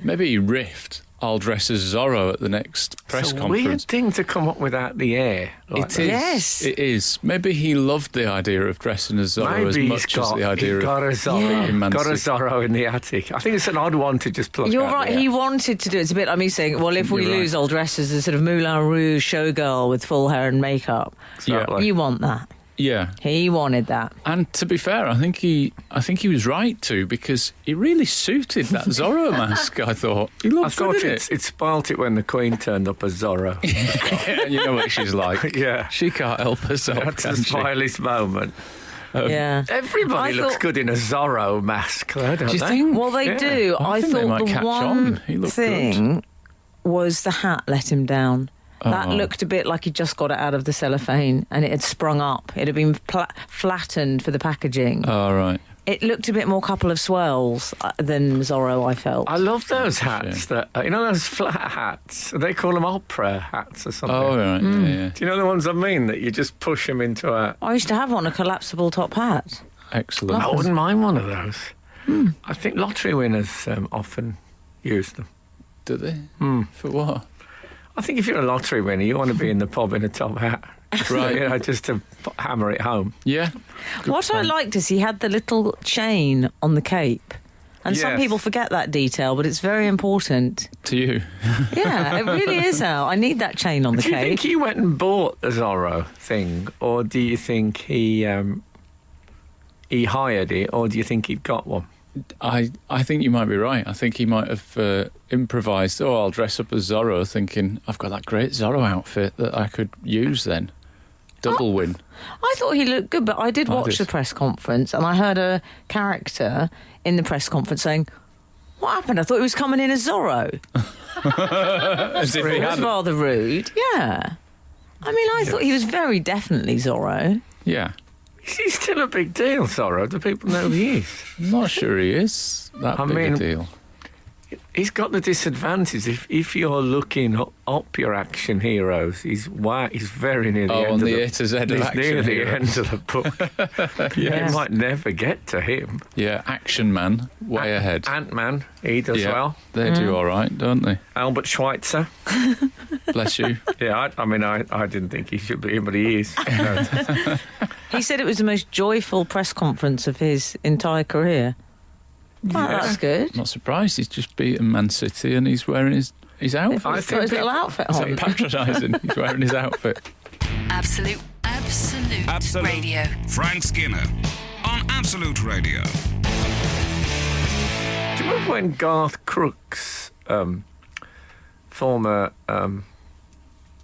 maybe he riffed, "I'll dress as Zorro" at the next press It's a weird conference. thing to come up with out the air. Like It that. is. Yes. It is. Maybe he loved the idea of dressing as Zorro as Maybe much as the idea he's got of a Zorro. Yeah. Man Got a City. Zorro in the attic. I think it's an odd one to just pluck You're out right. the air. He wanted to do it. It's a bit like me saying, well, if we You're right. lose, I'll dress as a sort of Moulin Rouge showgirl with full hair and makeup. Exactly. You want that. Yeah. He wanted that. And to be fair, I think he was right to, because he really suited that Zorro mask. I thought he I looked thought good in it. it spoilt it when the Queen turned up as Zorro. Yeah, you know what she's like. Yeah. She can't help herself, That's can the she? smilest moment. Yeah. Everybody I looks thought- good in a Zorro mask, though, don't Do you they? think? Well, they Yeah. do. I I think they thought might the catch one on. He looked thing was the hat let him down. That Oh. looked a bit like he just got it out of the cellophane and it had sprung up. It had been flattened for the packaging. Oh, right. It looked a bit more couple of swirls than Zorro, I felt. I love those hats. That you know those flat hats. They call them opera hats or something. Oh, right. Hmm. Yeah. Do you know the ones I mean? That you just push them into a. I used to have one, a collapsible top hat. Excellent. I wouldn't mind one of those. I think lottery winners often use them. Do they? For what? I think if you're a lottery winner, you want to be in the pub in a top hat. Right. You know, just to hammer it home. Yeah. What I liked is he had the little chain on the cape. And some Yes. people forget that detail, but it's very important. To you. Yeah, it really is, Al. I need that chain on the Do you think cape. he went and bought the Zorro thing, or do you think he hired it, or do you think he'd got one? I think you might be right. I think he might have improvised. Oh, I'll dress up as Zorro, thinking I've got that great Zorro outfit that I could use then. Double win. I thought he looked good, but I did watch did. the press conference and I heard a character in the press conference saying, "What happened? I thought he was coming in as Zorro." As if he It was hadn't. rather rude. Yeah. I mean, I thought he was very definitely Zorro. Yeah. He's still a big deal, Zorro. Do people know who he is? I'm not sure he is that I big mean, a deal. He's got the disadvantage. If you're looking up your action heroes, he's very near the end on of the A to Z of he's action near the heroes. end of the book. Yes. You might never get to him. Yeah, Action Man, way ahead. Ant-Man, he does Yeah, well. they do all right, don't they? Albert Schweitzer. Bless you. Yeah, I didn't think he should be, but he is. He said it was the most joyful press conference of his entire career. Well, Yeah. that's good. Not surprised. He's just beaten Man City and he's wearing his outfit. I He's think got his little outfit Is on. that patronising? He's wearing his outfit. Absolute Radio. Frank Skinner on Absolute Radio. Do you remember when Garth Crooks, former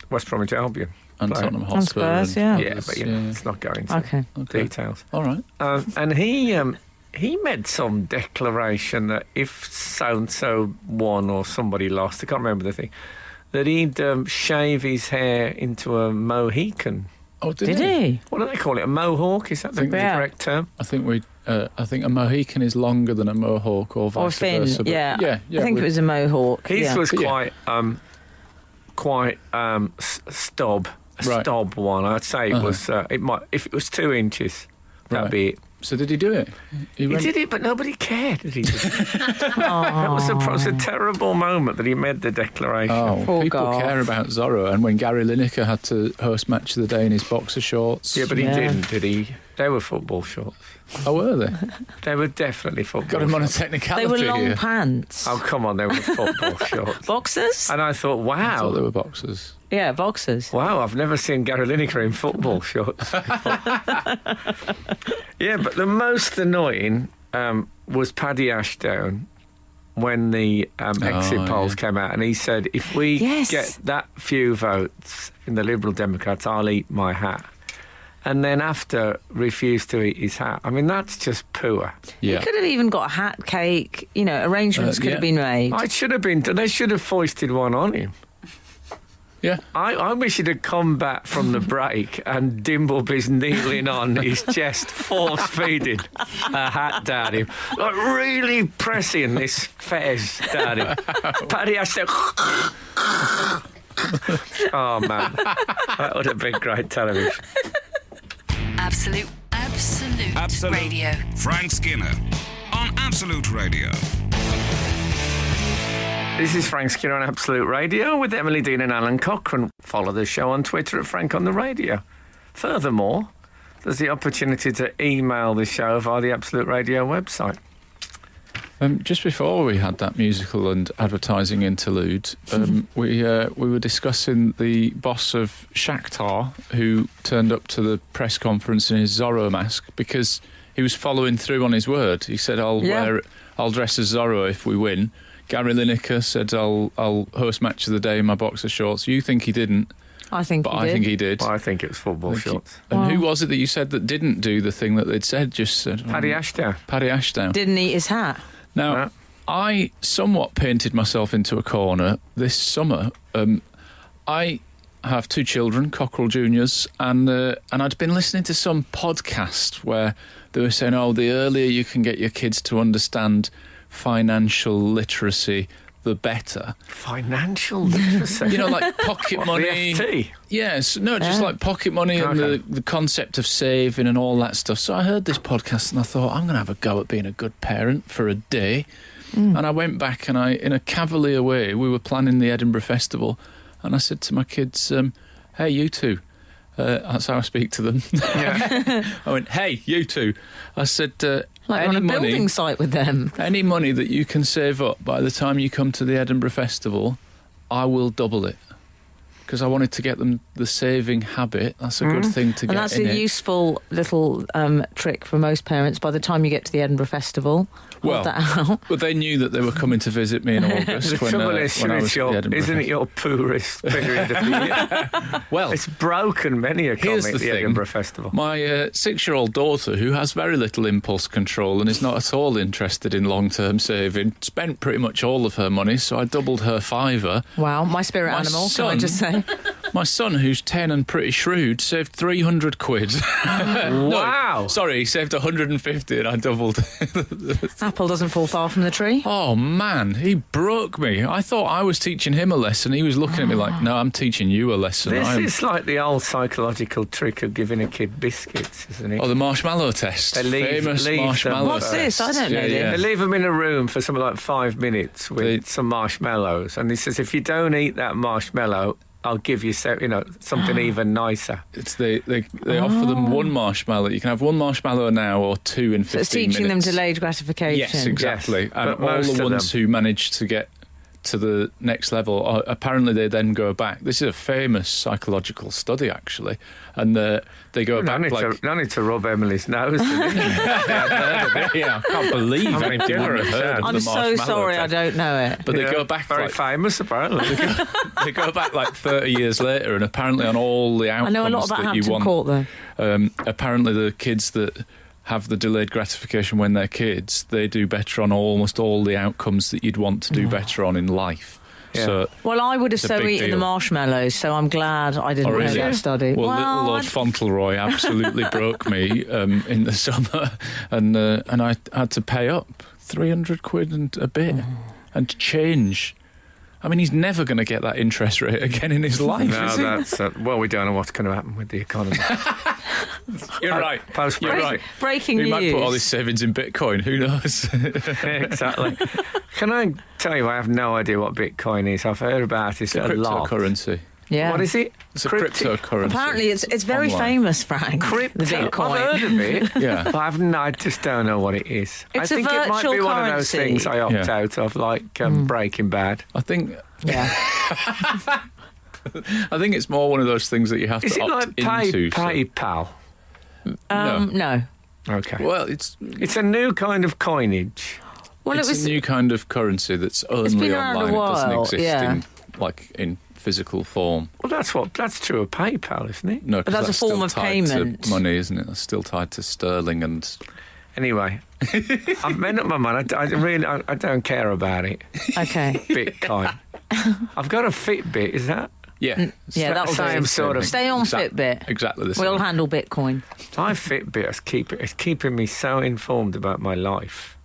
West Bromwich Albion And player, Tottenham Hotspur. Spurs, yeah. yeah, but it's not going to details. All right. And he made some declaration that if so-and-so won or somebody lost, I can't remember the thing, that he'd shave his hair into a Mohican. Oh, Did he? What do they call it? A mohawk? Is that the correct term? I think I think a Mohican is longer than a mohawk, or vice versa. Or fin, yeah. Yeah. I think it was a mohawk. His was Yeah. quite stob one. I'd say it was. It might, if it was 2 inches, that'd Right. be it. So did he do it? He did it, but nobody cared that he did it. That was a terrible moment that he made the declaration. Oh, Poor people Garth. care about Zorro, and when Gary Lineker had to host Match of the Day in his boxer shorts. Yeah, but he Yeah. didn't, did he? They were football shorts. Oh, were they? They were definitely football Got him on a shorts. technicality They were long here. pants. Oh, come on, they were football shorts. Boxers? And I thought, I thought they wow, were boxers. Yeah, boxers. wow, I've never seen Gary Lineker in football shorts before. Yeah, but the most annoying was Paddy Ashdown when the exit polls came out, and he said, if we Yes. get that few votes in the Liberal Democrats, I'll eat my hat. And then after, refused to eat his hat. I mean, that's just poor. Yeah. You could have even got a hat, cake, arrangements could yeah. have been made. It should have been. They should have foisted one on him. Yeah. I wish he'd have come back from the break and Dimbleby's kneeling on his chest, force-feeding a hat down him. Like, really pressing this fez down him. Paddy Ashton. Oh, man. That would have been great television. Absolute Radio. Frank Skinner on Absolute Radio. This is Frank Skinner on Absolute Radio with Emily Dean and Alan Cochrane. Follow the show on Twitter at Frank on the Radio. Furthermore, there's the opportunity to email the show via the Absolute Radio website. Just before we had that musical and advertising interlude, we were discussing the boss of Shakhtar, who turned up to the press conference in his Zorro mask because he was following through on his word. He said, I'll dress as Zorro if we win. Gary Lineker said, I'll host Match of the Day in my boxer shorts. You think he didn't, I think but he I did. think he did. Well, I think it was football shorts. And who was it that you said that didn't do the thing that they'd said? Just said Paddy Ashdown. Paddy Ashdown. Didn't eat his hat. Now, No. I somewhat painted myself into a corner this summer. I have 2 children, Cockrell Juniors, and I'd been listening to some podcast where they were saying, the earlier you can get your kids to understand financial literacy, the better. Financial literacy. Like pocket What, money. the FT? Yes, no, just like pocket money and Okay. the concept of saving and all that stuff. So I heard this podcast and I thought, I'm going to have a go at being a good parent for a day. And I went back and in a cavalier way, we were planning the Edinburgh Festival, and I said to my kids, hey, you two. That's how I speak to them. Yeah. I went, hey, you two. I said, Like on a building site with them. any money that you can save up by the time you come to the Edinburgh Festival, I will double it. Because I wanted to get them the saving habit. That's a good thing to get And that's in a it. useful little trick for most parents. By the time you get to the Edinburgh Festival, hold that out. But they knew that they were coming to visit me in August The when trouble is, I was at the Edinburgh isn't it Festival. your poorest period of the year? Well, It's broken many a Here's comic, the the thing. Edinburgh Festival. my 6-year-old daughter, who has very little impulse control and is not at all interested in long-term saving, spent pretty much all of her money, so I doubled her fiver. Wow, my spirit My animal, can I son- just say? My son, who's 10 and pretty shrewd, saved 300 quid. Wow. Sorry, he saved 150 and I doubled. Apple doesn't fall far from the tree. Oh, man, he broke me. I thought I was teaching him a lesson. He was looking at me like, no, I'm teaching you a lesson. This I'm- is like the old psychological trick of giving a kid biscuits, isn't it? Oh, the marshmallow test. They leave Famous them marshmallow What's test. this? I don't know Yeah, this. yeah. They leave them in a room for something like 5 minutes with They- some marshmallows, and he says, if you don't eat that marshmallow, I'll give you something even nicer. It's they offer them one marshmallow. You can have one marshmallow now or 2 in 15 So it's teaching minutes. them delayed gratification. Yes, exactly. Yes, And but all most the of ones them- who manage to get to the next level, apparently they then go back. This is a famous psychological study, actually, and they go back. I need to rub Emily's nose. Yeah, I can't believe anything I've heard of I'm the so sorry, test. I don't know it. But they go back very famous, apparently. They go back like 30 years later, and apparently on all the outcomes I know a lot about that you Hampton want. Court, though. Apparently, the kids that have the delayed gratification when they're kids, they do better on almost all the outcomes that you'd want to do better on in life. Yeah. So, Well, I would have it's a so big eaten the deal. marshmallows, so I'm glad I didn't Oh, know really? that study. Well, little Lord Fauntleroy absolutely broke me in the summer, and I had to pay up 300 quid and a bit and change. I mean, he's never going to get that interest rate again in his life, No, is he? that's well, we don't know what's going to happen with the economy. You're right. Post-Brexit. You're right. Breaking He news. might put all his savings in Bitcoin. Who knows? Exactly. Can I tell you, I have no idea what Bitcoin is. I've heard about it a lot. Cryptocurrency. Yeah. What is it? It's a cryptocurrency. Apparently, it's very Online. famous, Frank. Crypto. The Bitcoin. I've heard of it. Yeah. But I just don't know what it is. It's I a think it might be virtual one of those currency. things I opt Yeah. out of, like Breaking Bad. I think Yeah. it's more one of those things that you have Is to it opt like into. PayPal? No. Okay. Well, it's It's a new kind of coinage. Well, it's it was. a new kind of currency that's been only around a online. It while, doesn't exist yeah. in physical form. Well, that's true of PayPal, isn't it? No, 'cause But that's a form still of tied to payment. money, isn't it? That's still tied to sterling and. Anyway, I've made up my mind. I don't care about it. Okay. Bitcoin. I've got a Fitbit. Is that? Yeah. Yeah, that'll Same do. sort of- Stay on Fitbit. Exactly the same. We'll handle Bitcoin. My Fitbit is keeping me so informed about my life.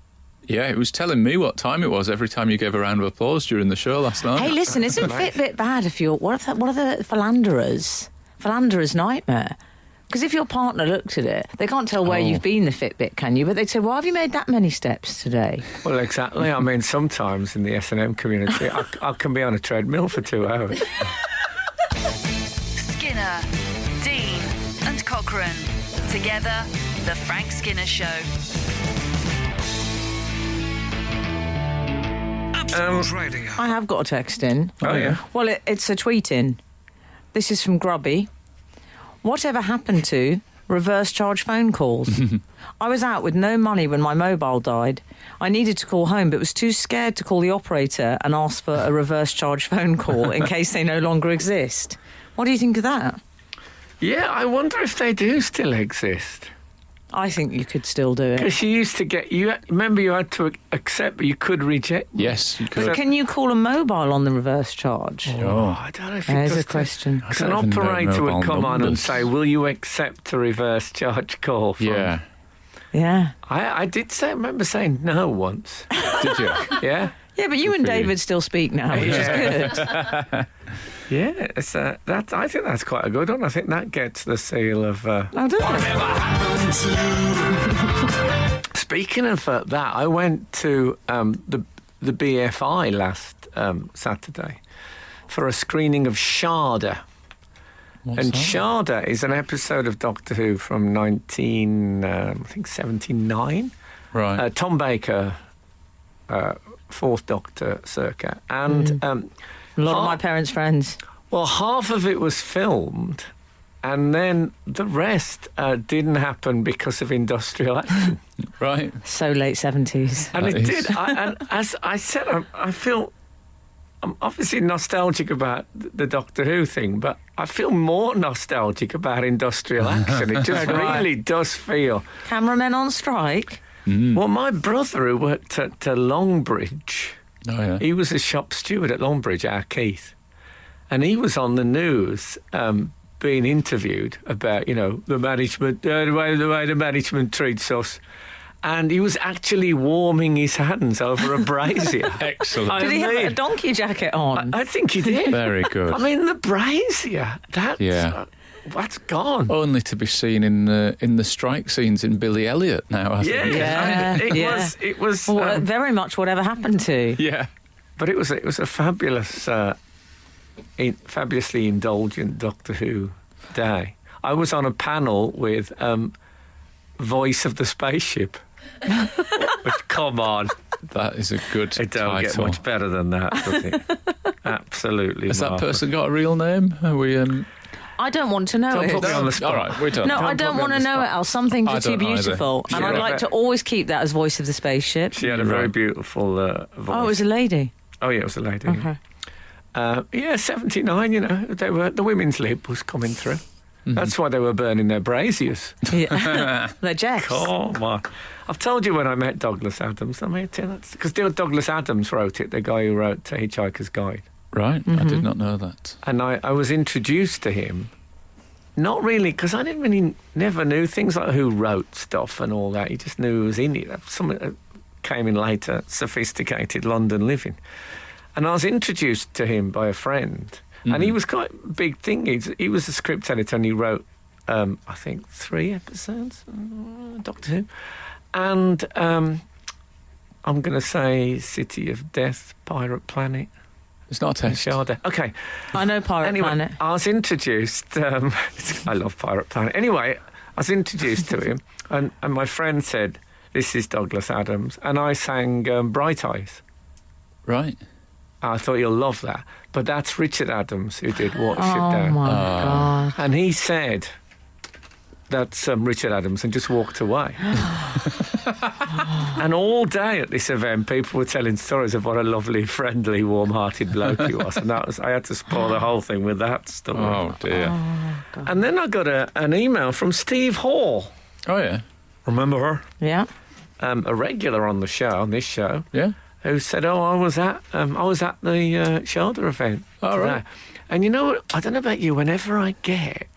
Yeah, it was telling me what time it was every time you gave a round of applause during the show last night. Hey, listen, isn't Fitbit bad if you're... What are the philanderers? Philanderer's nightmare. Because if your partner looked at it, they can't tell where you've been, the Fitbit, can you? But they'd say, why have you made that many steps today? Well, exactly. I mean, sometimes in the S&M community, I can be on a treadmill for 2 hours. Skinner, Dean, and Cochrane. Together, The Frank Skinner Show. Absolute Radio. I have got a text in. Oh, yeah. Well, it's a tweet in. This is from Grubby. Whatever happened to reverse charge phone calls? I was out with no money when my mobile died. I needed to call home, but was too scared to call the operator and ask for a reverse charge phone call in case they no longer exist. What do you think of that? Yeah, I wonder if they do still exist. I think you could still do it. Because you used to remember you had to accept, but you could reject. Yes, you could. But can you call a mobile on the reverse charge? Oh, I don't know if it There's does a question. Because I an don't even know operator would mobile come on and numbers. say, will you accept a reverse charge call from... Yeah. Yeah. I remember saying no once. Did you? Yeah? Yeah, but you and for you. David still speak now, which is good. Yeah, I think that's quite a good one. I think that gets the seal of... Oh, doesn't it? Speaking of that, I went to the BFI last Saturday for a screening of Sharda. What's that? Sharda is an episode of Doctor Who from 1979. Right. Tom Baker, Fourth Doctor circa. And, A lot of my parents' friends. well, half of it was filmed, and then the rest didn't happen because of industrial action. Right. So late 70s. And That it is- did. And as I said, I feel... I'm obviously nostalgic about the Doctor Who thing, but I feel more nostalgic about industrial action. It just really does feel... Cameramen on strike. Well, my brother, who worked at Longbridge, Oh, yeah. he was a shop steward at Longbridge, our Keith, and he was on the news being interviewed about, the management, the way the management treats us. And he was actually warming his hands over a brazier. Excellent. Did he have a donkey jacket on? I think he did. Very good. I mean, the brazier, that's gone. Only to be seen in the strike scenes in Billy Elliot now, I think. Yeah, I mean, yeah. it was. Well, very much whatever happened to. Yeah. But it was a fabulous, fabulously indulgent Doctor Who day. I was on a panel with Voice of the Spaceship. Come on. That is a good It don't title. get much better than that, does it? Absolutely. Has that marvellous. person got a real name? Are we? I don't want to know Don't it. put me on the spot. All right, we're done. No, I don't put me want on to the know it, spot. Al. Some things I are too don't either. beautiful. And I'd Yeah. like to always keep that as voice of the spaceship. She had a very beautiful voice. Oh, it was a lady. Oh, yeah, it was a lady. Okay. Yeah, 79, you know, the women's lib was coming through. That's why they were burning their braziers. Yeah. They're Jeffs. Come on. I've told you when I met Douglas Adams. I mean, because Douglas Adams wrote it, the guy who wrote Hitchhiker's Guide. Right, I did not know that. And I was introduced to him, not really, because I never knew things like who wrote stuff and all that. You just knew who was in it. Something that came in later, sophisticated London living. And I was introduced to him by a friend. And he was quite a big thing. He was a script editor and he wrote, I think, 3 episodes, Doctor Who. And I'm going to say City of Death, Pirate Planet. It's not a test. Sharda. Okay. I know Pirate Anyway, Planet. I was introduced. I love Pirate Planet. Anyway, I was introduced to him, and my friend said, "This is Douglas Adams," and I sang "Bright Eyes." Right. I thought you'll love that, but that's Richard Adams who did "Watership Oh Down," my God. and he said, "That's Richard Adams," and just walked away. And all day at this event, people were telling stories of what a lovely, friendly, warm-hearted bloke he was, and I had to spoil the whole thing with that story. Oh dear. And then I got an email from Steve Hall. Oh yeah. Remember her? Yeah. A regular on the show, on this show, Yeah. who said, "Oh, I was at the Sharda event Oh, today." right. And you know what? I don't know about you. Whenever I get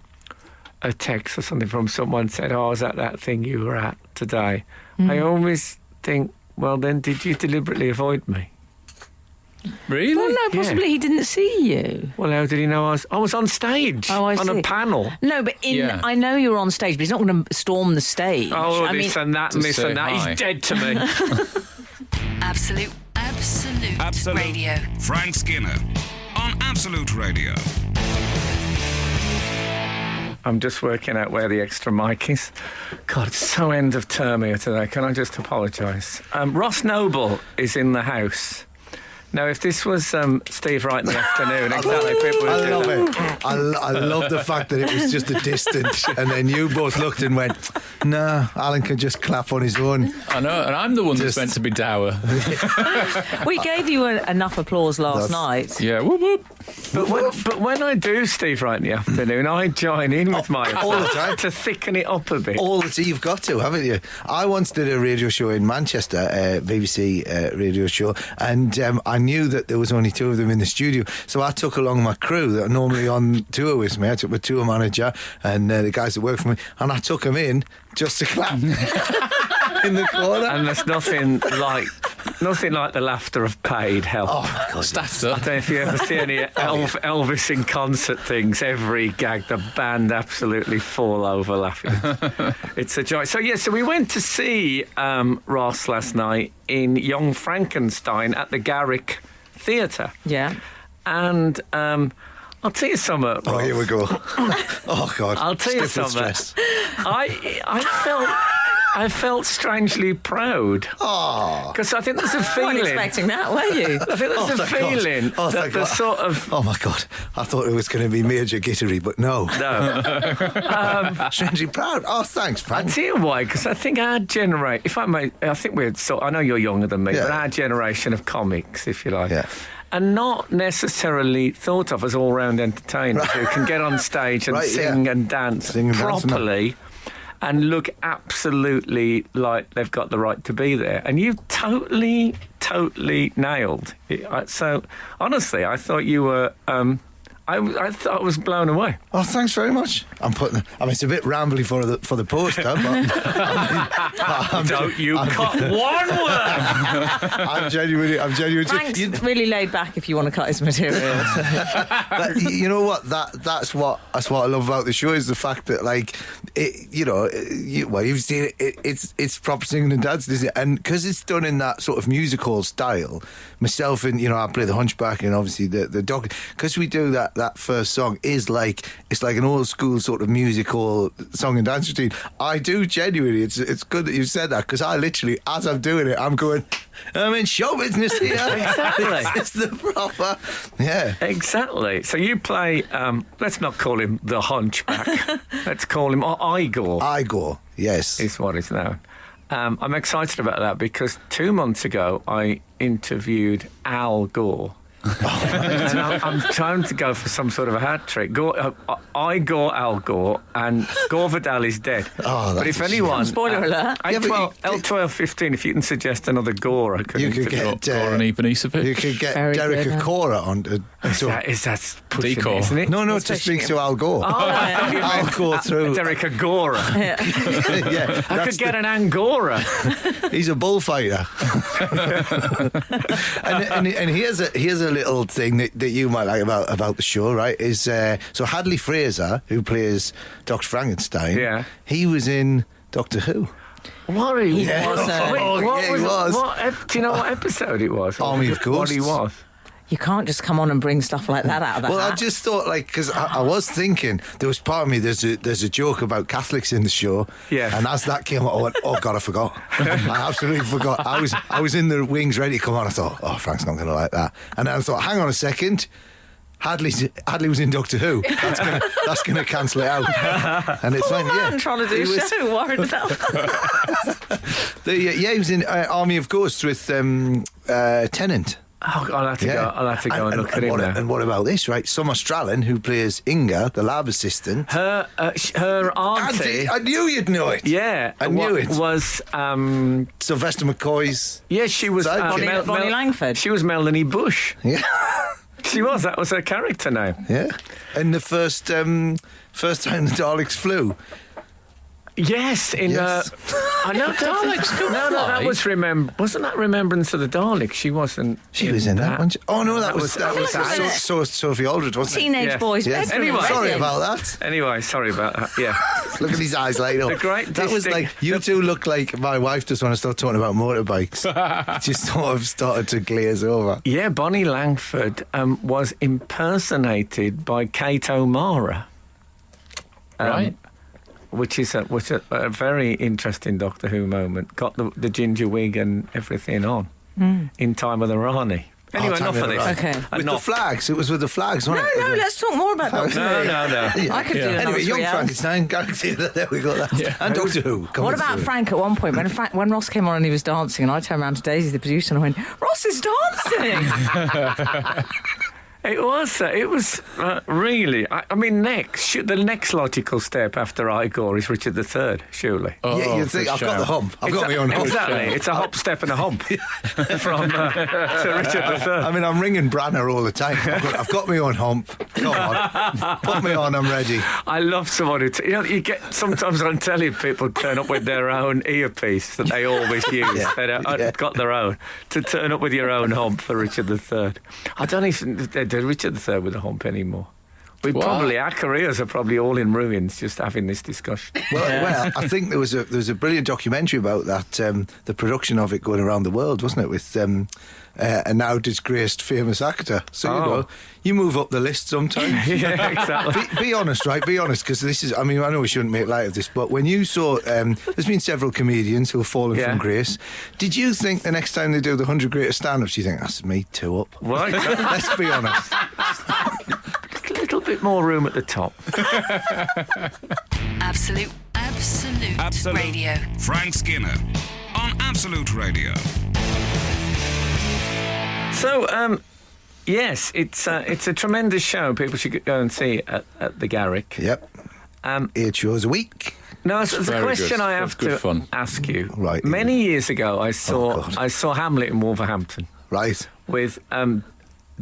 a text or something from someone said, "Oh, I was at that thing you were at today," I always think, "Well, then, did you deliberately avoid me?" Really? Well, no, possibly he didn't see you. Well, how did he know I was on stage Oh, I on a see. panel? No, but Yeah. I know you were on stage, but he's not going to storm the stage. Oh, I this mean, and that, and to this say and that. hi. He's dead to me. Absolute Radio. Frank Skinner on Absolute Radio. I'm just working out where the extra mic is. God, it's so end of term here today. Can I just apologise? Ross Noble is in the house. Now, if this was Steve Wright in the afternoon, exactly, people would I do love that. it. I love the fact that it was just a distance, and then you both looked and went, "Nah, Alan can just clap on his own." I know, and I'm the one that's Just- meant to be dour. we gave you enough applause last That's- night. Yeah, whoop whoop. But when I do Steve Wright in the afternoon, I join in with my all the time. to thicken it up a bit. All the time, you've got to, haven't you? I once did a radio show in Manchester, BBC radio show, and I knew that there was only 2 of them in the studio, so I took along my crew that are normally on tour with me. I took my tour manager and the guys that work for me, and I took them in just to clap in the corner. And there's nothing like the laughter of paid help. Oh my God! Staffed I up. don't know if you ever see any Elvis in concert things. Every gag, the band absolutely fall over laughing. It's a joy. So we went to see Ross last night in Young Frankenstein at the Garrick Theatre. Yeah. And I'll tell you something. Oh, Ross. here we go. Oh God! I'll tell you Stiff with something. stress. I felt strangely proud. Oh, Because I think there's a Not feeling. expecting that, were you? I think there's a thank God. feeling Oh, that thank the God. sort of. oh my God! I thought it was going to be major gittery, but no. No. Strangely proud. Oh, thanks, I Frank. tell you why, because I think our generation, I think we're I know you're younger than me, Yeah. but our generation of comics, if you like, Yeah. are not necessarily thought of as all-round entertainers who can get on stage and Right, sing yeah. and dance Sing and dance and that. properly and look absolutely like they've got the right to be there. And you totally nailed it. So, honestly, I thought you were... I thought I was blown away. Oh, thanks very much. It's a bit rambly for the poster, but Don't you cut one word! I'm genuinely. Frank's really laid back if you want to cut his material. You know what? That's what I love about the show is the fact that, like, you've seen it. It's proper singing and dancing, isn't it? And because it's done in that sort of music hall style, myself and I play the Hunchback and obviously the dog. Because we do that that first song is like, it's like an old school sort of musical song and dance routine. I do genuinely, it's good that you said that, because I literally, as I'm doing it, I'm going, I'm in show business here. Exactly. It's the proper, yeah. Exactly. So you play, let's not call him the Hunchback. Let's call him Igor. Igor, yes. Is what is known. I'm excited about that because 2 months ago I interviewed Al Gore. And I'm trying to go for some sort of a hat trick. Igor, Al Gore, and Gore Vidal is dead. Oh, but if anyone, Spoiler alert. L1215, if you can suggest another Gore, I could You could get Goran Ivanisevic. you could get Very Derek good, huh? Acora on to is that pushing Decor. it, isn't it? No, to speak to Al Gore. Al Gore through. Derek Agora. Yeah, I could get an Angora. He's a bullfighter. and here's a little thing that you might like about the show, right? Is so Hadley Fraser, who plays Dr. Frankenstein, Yeah. he was in Doctor Who. What he Yeah. was? Oh, What yeah, he was. do you know what episode it was? Army of What he Ghosts. was? You can't just come on and bring stuff like that out of the Well, hat. I just thought, like, because I was thinking, there was part of me, there's a joke about Catholics in the show. Yeah. And as that came up, I went, oh, God, I forgot. I absolutely forgot. I was in the wings ready to come on. I thought, oh, Frank's not going to like that. And then I thought, hang on a second. Hadley was in Doctor Who. That's gonna cancel it out. And it's fine. Yeah, trying to do He was- show, worried about that. he was in Army of Ghosts with Tennant. Oh, I'll have to go. I'll have to go and look at him now. And what about this, right? Summer Strallen, who plays Inga, the lab assistant. Her auntie. I knew you'd know it. Yeah, I knew it. Was Sylvester McCoy's. yeah, she was Sidekick. Bonnie Langford. She was Melanie Bush. Yeah, She was. That was her character name. yeah. And the first time the Daleks flew. Yes, in Yes. I know Daleks can No, that fly. was wasn't that Remembrance of the Daleks? She wasn't. She was in that one. Oh no, that was was- Sophie Aldred, wasn't it? Teenage Yeah. boys. Yes. bedroom Anyway. Sorry wedding. about that. Anyway, sorry about that. Yeah. Look at his eyes light up. The great that was like, you two look like my wife just when I start talking about motorbikes. It just sort of started to glaze over. Yeah, Bonnie Langford was impersonated by Kate O'Mara. Right. Which is a very interesting Doctor Who moment. Got the ginger wig and everything on in Time of the Rani. Anyway, Time enough of of the this. Rani. Okay. With the Enough. flags. It was with the flags, No, wasn't it? let's talk more about Doctor Who. No. Yeah. I could do another Anyway, 3 Young hours. Frankenstein, guaranteed that. There we go. That. And Doctor Who. Come What on about through. Frank at one point? When Ross came on and he was dancing, and I turned around to Daisy, the producer, and I went, "Ross is dancing!" It was really. I mean, the next logical step after Igor is Richard III, surely. Oh, Yeah, you'd think good I've got shout. the hump. I've got my own hump. Exactly. It's a hop, step, and a hump from to Richard III. I mean, I'm ringing Branner all the time. I've got my own hump. Come on. Put me on, I'm ready. I love someone who, you get sometimes on telly people turn up with their own earpiece that they always use. Yeah. They've got their own. To turn up with your own hump for Richard III. I don't even they do Richard III with a hump anymore. Our careers are probably all in ruins just having this discussion. Well, I think there was a brilliant documentary about that, the production of it going around the world, wasn't it, with a now disgraced famous actor. So, you move up the list sometimes. Yeah, exactly. Be honest, right? Be honest, because this is, I mean, I know we shouldn't make light of this, but when you saw, there's been several comedians who have fallen from grace. Did you think the next time they do the 100 greatest stand-ups, you think, that's me, 2 up? Right. Let's be honest. A little bit more room at the top. Absolute Radio. Frank Skinner on Absolute Radio. So, yes, it's a tremendous show. People should go and see at the Garrick. Yep. 8 shows a week. No, it's a Very question good. I have That's good to fun. ask you. Right. Many years ago, I saw God. Hamlet in Wolverhampton Right. with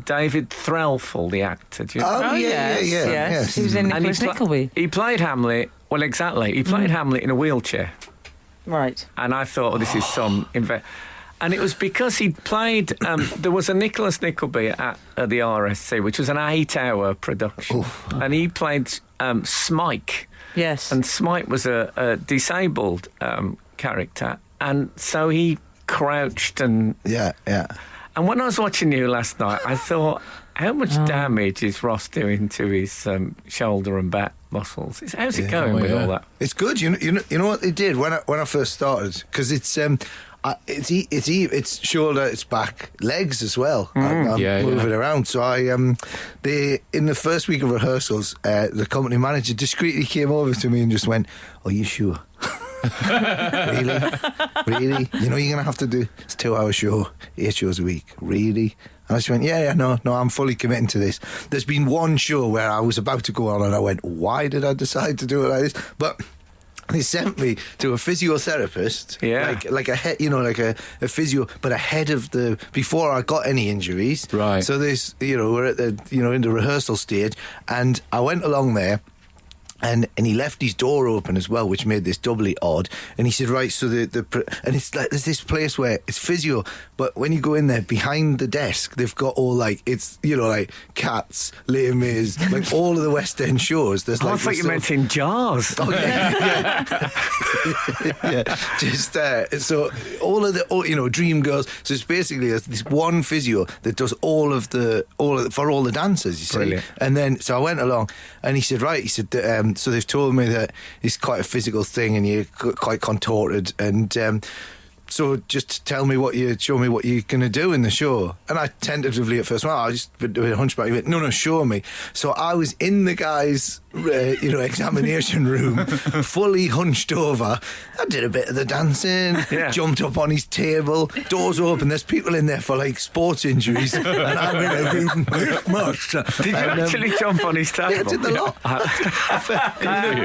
David Threlfall, the actor. Do you Oh, yes. He was in And Nicholas Nickleby. he played Hamlet. Well, exactly. He played Hamlet in a wheelchair, Right. and I thought, this is some. And it was because he played. There was a Nicholas Nickleby at the RSC, which was an 8-hour production, and he played Smike. Yes. And Smite was a disabled character, and so he crouched and Yeah. And when I was watching you last night, I thought, how much damage is Ross doing to his shoulder and back muscles? How's it going with all that? It's good. You know what they did when I first started, because it's shoulder, it's back, legs as well. I'm moving around. So in the first week of rehearsals, the company manager discreetly came over to me and just went, "Are you sure?" Really? You know, you're gonna have to do it's a 2-hour show, 8 shows a week. Really? And I just went, no, I'm fully committing to this. There's been one show where I was about to go on and I went, why did I decide to do it like this? But they sent me to a physiotherapist, like a head, like a physio, but ahead of before I got any injuries. Right. So this, we're at the, in the rehearsal stage, and I went along there. And he left his door open as well, which made this doubly odd. And he said, right, so and it's like there's this place where it's physio, but when you go in there behind the desk, they've got all like like Cats, Les Mis, like all of the West End shows. There's I thought you meant in jars. Oh, yeah. Yeah. Just so all of the Dream Girls. So it's basically this one physio that does all of the for all the dancers. You see, brilliant. And then so I went along, and he said, right, so they've told me that it's quite a physical thing and you're quite contorted, and so just show me what you're going to do in the show. And I tentatively at first went, I just do a hunchback. He went, no, show me. So I was in the guy's examination room, fully hunched over. I did a bit of the dancing, jumped up on his table, doors open, there's people in there for like sports injuries, and I'm in a reading much. Did you actually jump on his table? Yeah, I did the lot.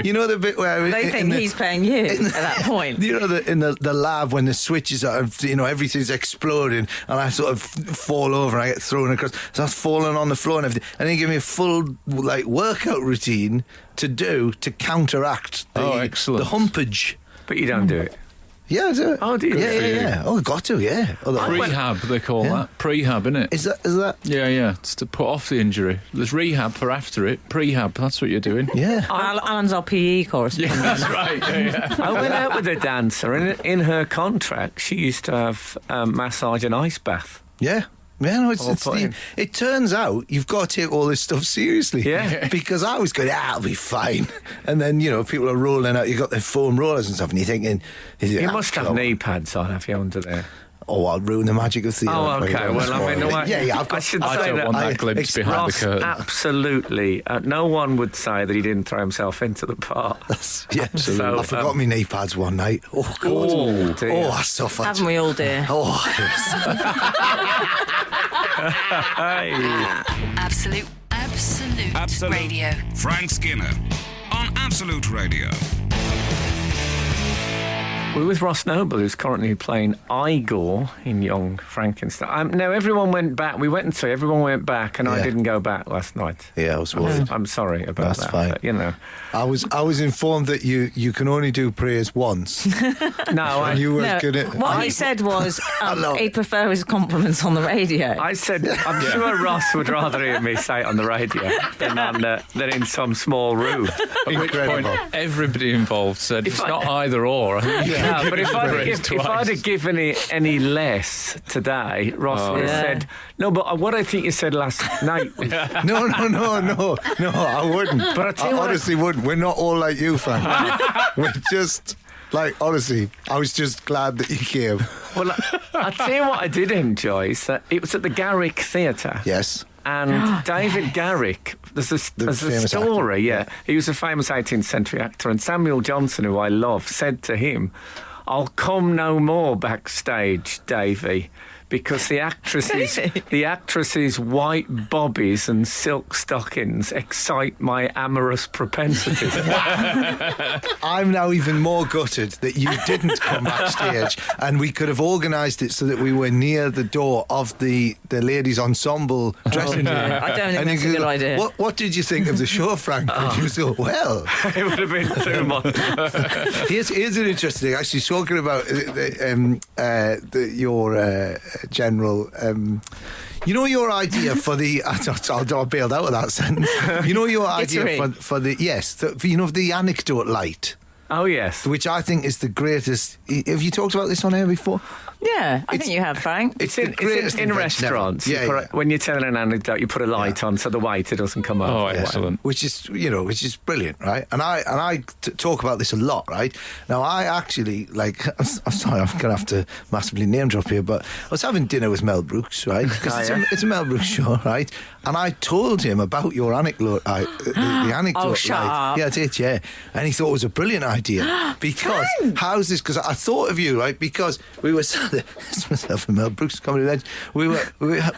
You know the bit where they think he's paying you at that point. You know, in the lab when the switches are, everything's exploding, and I sort of fall over and I get thrown across. So I was falling on the floor and everything. And he gave me a full workout routine to do to counteract the humpage. But you don't do it. Yeah, I do it. Oh, do you? Yeah. Oh, I got to, yeah. Prehab, they call that. Prehab, isn't it? Is that? Yeah. It's to put off the injury. There's rehab for after it. Prehab, that's what you're doing. Yeah. Alan's our PE correspondent. Yeah, that's right. Yeah. I went out with a dancer, and in her contract, she used to have massage and ice bath. Yeah. Yeah, no, it turns out you've got to take all this stuff seriously. Yeah. Because I was going, I'll be fine. And then, people are rolling out, you've got their foam rollers and stuff, and you're thinking... You must have knee pads on, have you, under there? Oh, I'll ruin the magic of theatre. Oh, okay. Well, I mean, I've got... I don't want that glimpse behind the curtain. Absolutely. No one would say that he didn't throw himself into the part. Yeah, absolutely. I forgot my knee pads one night. Oh, God. Oh, dear. Oh, I suffered. Haven't we all, dear? Oh, yes. Absolute Radio. Frank Skinner on Absolute Radio. We're with Ross Noble, who's currently playing Igor in Young Frankenstein. Now, everyone went back. We went and saw everyone went back, and I didn't go back last night. Yeah, I was worried. I'm sorry about that. That's fine. But, I was informed that you can only do prayers once. No, you were good at... What he said was he'd prefer his compliments on the radio. I said, I'm sure Ross would rather hear me say it on the radio than in some small room. At which point, everybody involved said it's not either or. No, but if I'd have given it any less today, Ross would have said, no, but what I think you said last night was... No, I wouldn't. But I honestly wouldn't. We're not all like you, Frank. We're just... honestly, I was just glad that you came. Well, I'll tell you what I did enjoy is that it was at the Garrick Theatre. Yes. And David Garrick, there's a story, actor. He was a famous 18th century actor, and Samuel Johnson, who I love, said to him, I'll come no more backstage, Davy, because the actresses' white bobbies and silk stockings excite my amorous propensities. I'm now even more gutted that you didn't come backstage, and we could have organised it so that we were near the door of the ladies' ensemble dressing room. I don't think that's a good idea. What did you think of the show, Frank? And you go, well... It would have been too much. Here's an interesting thing. Actually, talking about your general... your idea for the... I bailed out of that sentence. Your idea for the... Yes, the anecdote light. Oh, yes. which I think is the greatest. Have you talked about this on air before? Yeah, I think you have, Frank. It's in, the greatest in invention ever. restaurants. Yeah, When you're telling an anecdote, you put a light on so the waiter doesn't come over. Oh, excellent. Which is brilliant, right? And I talk about this a lot, right? Now, I actually, like, I'm sorry, I'm going to have to massively name drop here, but I was having dinner with Mel Brooks, right? Because it's a Mel Brooks show, right? And I told him about your anecdote, the anecdote. Oh, shut up. Yeah, I did, yeah. And he thought it was a brilliant idea. Because, how's this? Because I thought of you, right? Because we were, this myself and Mel Brooks comedy legend, we were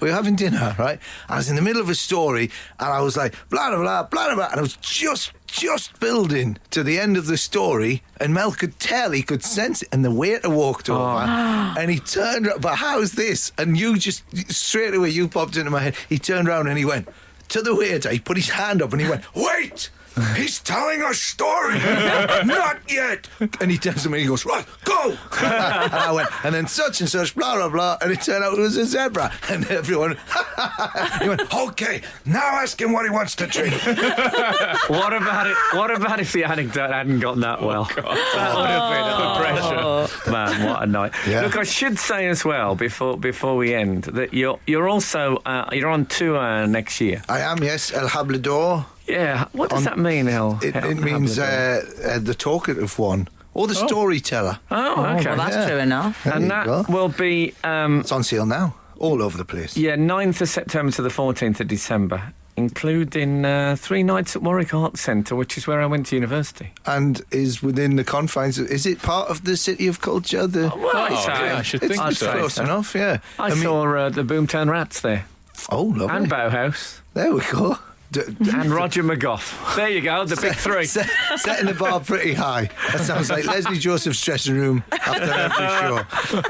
having dinner, right? I was in the middle of a story, and I was like, blah, blah, blah, blah, blah, and I was just building to the end of the story, and Mel could tell, he could sense it, and the waiter walked over, and he turned around, but how's this? And you just, straight away, you popped into my head. He turned around and he went to the waiter, he put his hand up and he went, wait! He's telling a story! Not yet! And he turns to me and he goes, right, go! And I went, and then such and such, blah, blah, blah, and it turned out it was a zebra. And everyone, he went, okay, now ask him what he wants to drink. What about if the anecdote hadn't gone that well? That would have been the pressure. Man, what a night. Yeah. Look, I should say as well, before we end, that you're also you're on tour next year. I am, yes, El Hablador. Yeah, what does that mean, El? It means the talkative one, or the storyteller. Oh, okay. Well, that's true enough. There And you that go. will be It's on sale now, all over the place. 9th of September to the 14th of December, including 3 nights at Warwick Arts Centre, which is where I went to university. And is within the confines of, is it part of the City of Culture? I should think it's so. close enough, yeah. I saw the Boomtown Rats there. Oh, lovely. And Bauhaus. There we go. And Roger McGough. There you go, the big three. Setting the bar pretty high. That sounds like Leslie Joseph's dressing room after every show.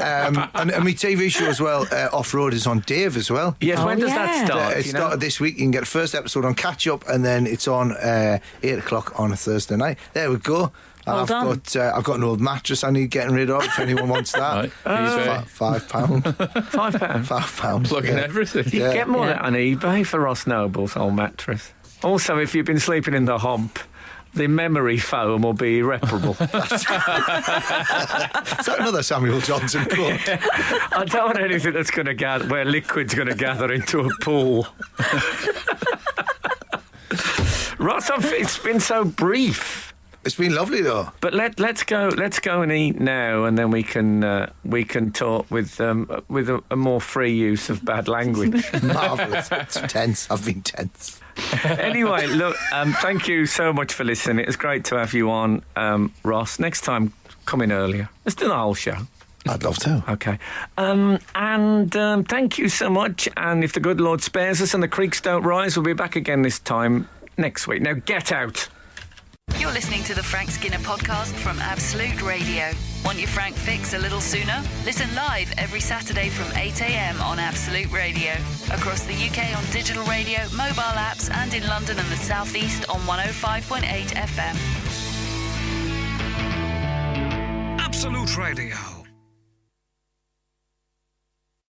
And my TV show as well, Off-Road, is on Dave as well. Yes, when does yeah. that start? It do you know? started this week. You can get the first episode on Catch Up, and then it's on 8 o'clock on a Thursday night. There we go. Well done. I've got an old mattress I need getting rid of if anyone wants that. Right. It's £5. £5. £5. Plugging everything. You Yeah. get more of that on eBay for Ross Noble's old mattress. Also, if you've been sleeping in the hump, the memory foam will be irreparable. Is that another Samuel Johnson quote? I don't want anything that's going to gather, where liquid's going to gather into a pool. Ross, it's been so brief. It's been lovely though. But let's go and eat now, and then we can talk with a more free use of bad language. Marvellous. It's tense. I've been tense. Anyway, look, thank you so much for listening. It was great to have you on, Ross. Next time, come in earlier. Let's do the whole show. I'd love to. Okay. And thank you so much. And if the good Lord spares us and the creeks don't rise, we'll be back again this time next week. Now get out. You're listening to the Frank Skinner podcast from Absolute Radio. Want your Frank fix a little sooner? Listen live every Saturday from 8 a.m. on Absolute Radio. Across the UK on digital radio, mobile apps, and in London and the South East on 105.8 FM. Absolute Radio.